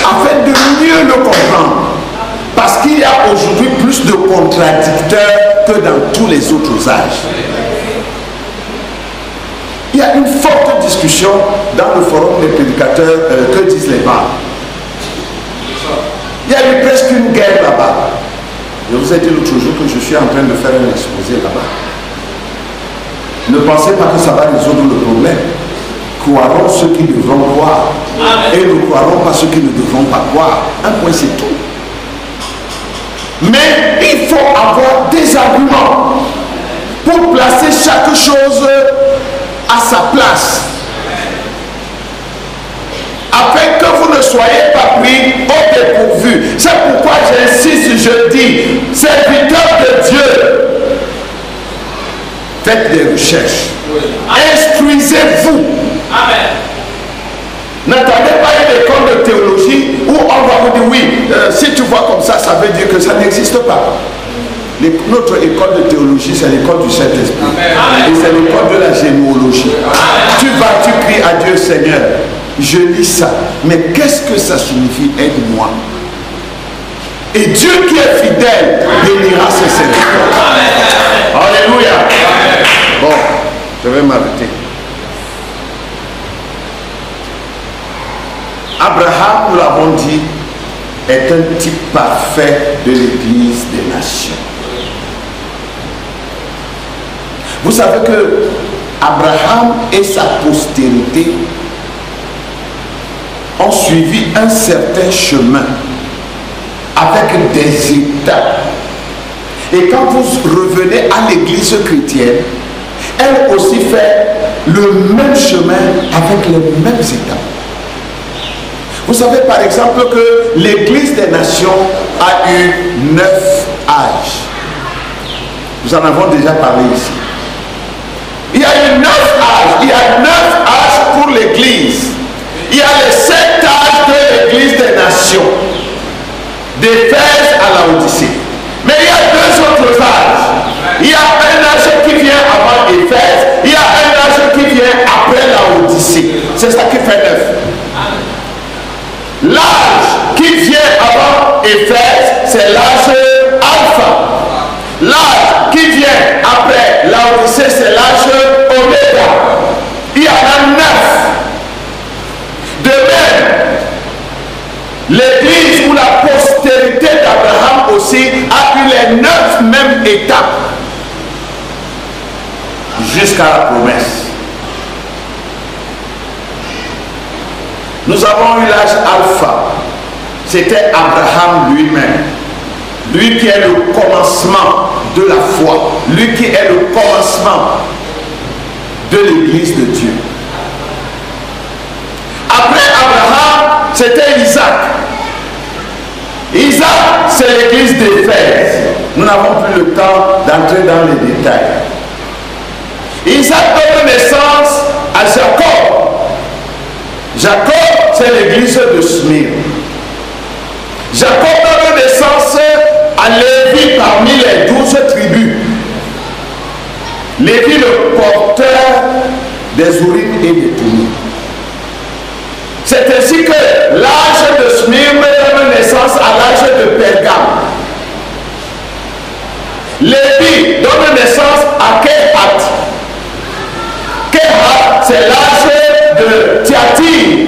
afin de mieux le comprendre. Parce qu'il y a aujourd'hui plus de contradicteurs que dans tous les autres âges. Il y a une forte discussion dans le forum des prédicateurs que disent les gens. Il y a eu presque une guerre là-bas. Je vous ai dit l'autre jour que je suis en train de faire un exposé là-bas. Ne pensez pas que ça va résoudre le problème. Croirons ceux qui devront croire. Et ne croirons pas ceux qui ne devront pas croire. Un point, c'est tout. Mais il faut avoir des arguments pour placer chaque chose à sa place. Afin que vous ne soyez pas pris au dépourvu. C'est pourquoi j'insiste, je dis, serviteurs de Dieu, faites des recherches. Instruisez-vous. Amen. N'attendez pas une école de théologie où on va vous dire oui, si tu vois comme ça, ça veut dire que ça n'existe pas. Notre école de théologie, c'est l'école du Saint-Esprit. Et c'est l'école de la généalogie. Tu vas, tu cries à Dieu, Seigneur, je lis ça, mais qu'est-ce que ça signifie? Aide-moi. Et Dieu qui est fidèle bénira ses serviteurs. Alléluia. Bon, je vais m'arrêter. Abraham, nous l'avons dit, est un type parfait de l'Église des nations. Vous savez que Abraham et sa postérité ont suivi un certain chemin avec des étapes. Et quand vous revenez à l'Église chrétienne, elle aussi fait le même chemin avec les mêmes étapes. Vous savez par exemple que l'Église des nations a eu 9 âges. Nous en avons déjà parlé ici. Il y a eu 9 âges. Il y a 9 âges pour l'Église. Il y a les 7 âges de l'Église des nations. D'Éphèse à Laodicée. Mais il y a 2 autres âges. Il y a un âge qui vient avant Éphèse. Il y a un âge qui vient après Laodicée. C'est ça qui fait 9. L'âge qui vient avant Éphèse, c'est l'âge alpha. L'âge qui vient après Laodicée, c'est l'âge oméga. Il y en a 9. De même, l'Église ou la postérité d'Abraham aussi a eu les 9 mêmes étapes jusqu'à la promesse. Nous avons eu l'âge alpha. C'était Abraham lui-même. Lui qui est le commencement de la foi. Lui qui est le commencement de l'Église de Dieu. Après Abraham, c'était Isaac. Isaac, c'est l'Église d'Éphèse. Nous n'avons plus le temps d'entrer dans les détails. Isaac donne naissance à Jacob. Jacob, c'est l'église de Smyrne. Jacob donne naissance à Lévi parmi les 12 tribus. Lévi, le porteur des Urim et des Thummim. C'est ainsi que l'âge de Smyrne donne naissance à l'âge de Pergame. Lévi donne naissance à Kehat. Kehat, c'est l'âge de Thyatire.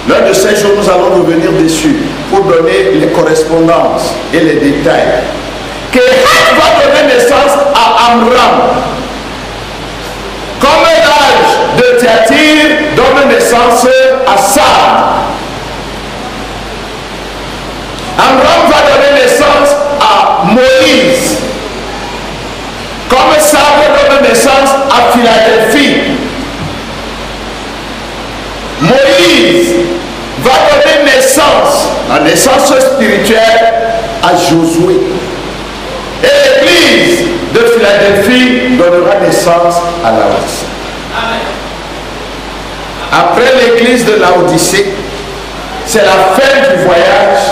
L'un de ces jours, nous allons revenir dessus pour donner les correspondances et les détails. Kehat va donner naissance à Amram. Comme l'âge de Thyatire donne naissance à Sad. Amram va donner naissance à Moïse. Comme Sad donne naissance à Philadelphie. Moïse va donner naissance, la naissance spirituelle, à Josué. Et l'église de Philadelphie donnera naissance à Laodicée. Après l'église de Laodicée, c'est la fin du voyage.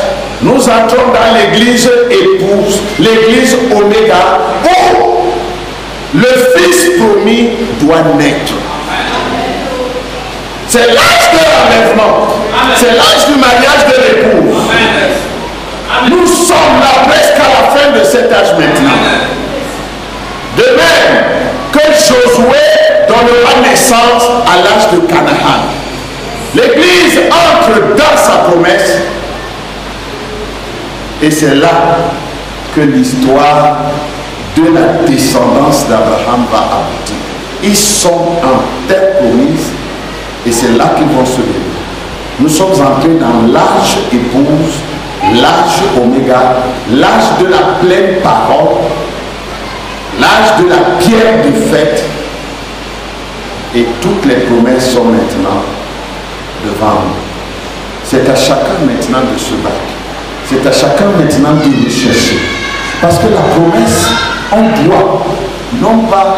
Nous entrons dans l'église épouse, l'église Oméga, où le fils promis doit naître. C'est l'âge de l'enlèvement. C'est l'âge du mariage de l'épouse. Nous sommes là presque à la fin de cet âge maintenant. De même que Josué donnera naissance à l'âge de Canaan. L'Église entre dans sa promesse et c'est là que l'histoire de la descendance d'Abraham va aboutir. Ils sont en terre promise et c'est là qu'ils vont se lever. Nous sommes entrés dans l'âge épouse, l'âge oméga, l'âge de la pleine parole, l'âge de la pierre de fête et toutes les promesses sont maintenant devant nous. C'est à chacun maintenant de se battre. C'est à chacun maintenant de le chercher. Parce que la promesse, on doit non pas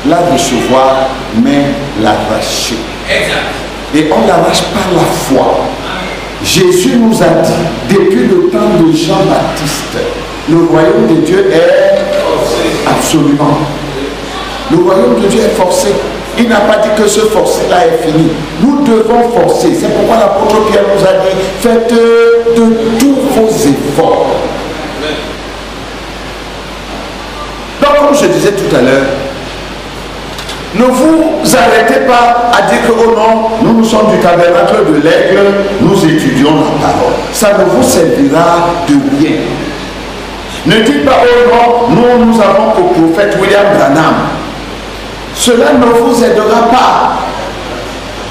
la recevoir, mais l'arracher. Et on l'arrache par la foi. Jésus nous a dit, depuis le temps de Jean-Baptiste, le royaume de Dieu est absolument. Le royaume de Dieu est forcé. Il n'a pas dit que ce forcer-là est fini. Nous devons forcer. C'est pourquoi l'apôtre Pierre nous a dit, faites de tous vos efforts. Donc, comme je disais tout à l'heure, ne vous arrêtez pas à dire que, oh non, nous sommes du tabernacle de l'aigle, nous étudions la parole. Ça ne vous servira de rien. Ne dites pas, oh non, nous avons pour prophète William Branham. Cela ne vous aidera pas.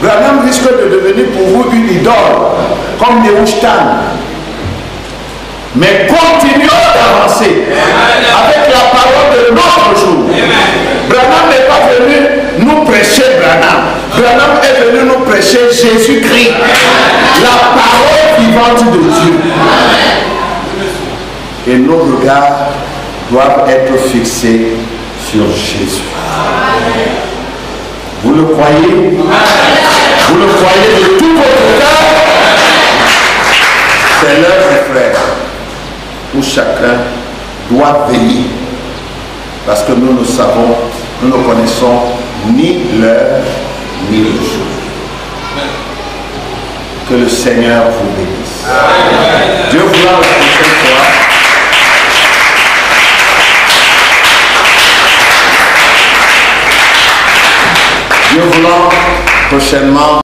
Branham risque de devenir pour vous une idole, comme Nehushtan. Mais continuons d'avancer avec la parole de notre jour. Branham n'est pas venu nous prêcher Branham. Branham est venu nous prêcher Jésus-Christ, la parole vivante de Dieu. Et nos regards doivent être fixés sur Jésus. Vous le croyez? Vous le croyez de tout votre cœur? C'est l'heure, mes frères, où chacun doit veiller. Parce que nous ne savons, nous ne connaissons ni l'heure, ni le jour. Que le Seigneur vous bénisse.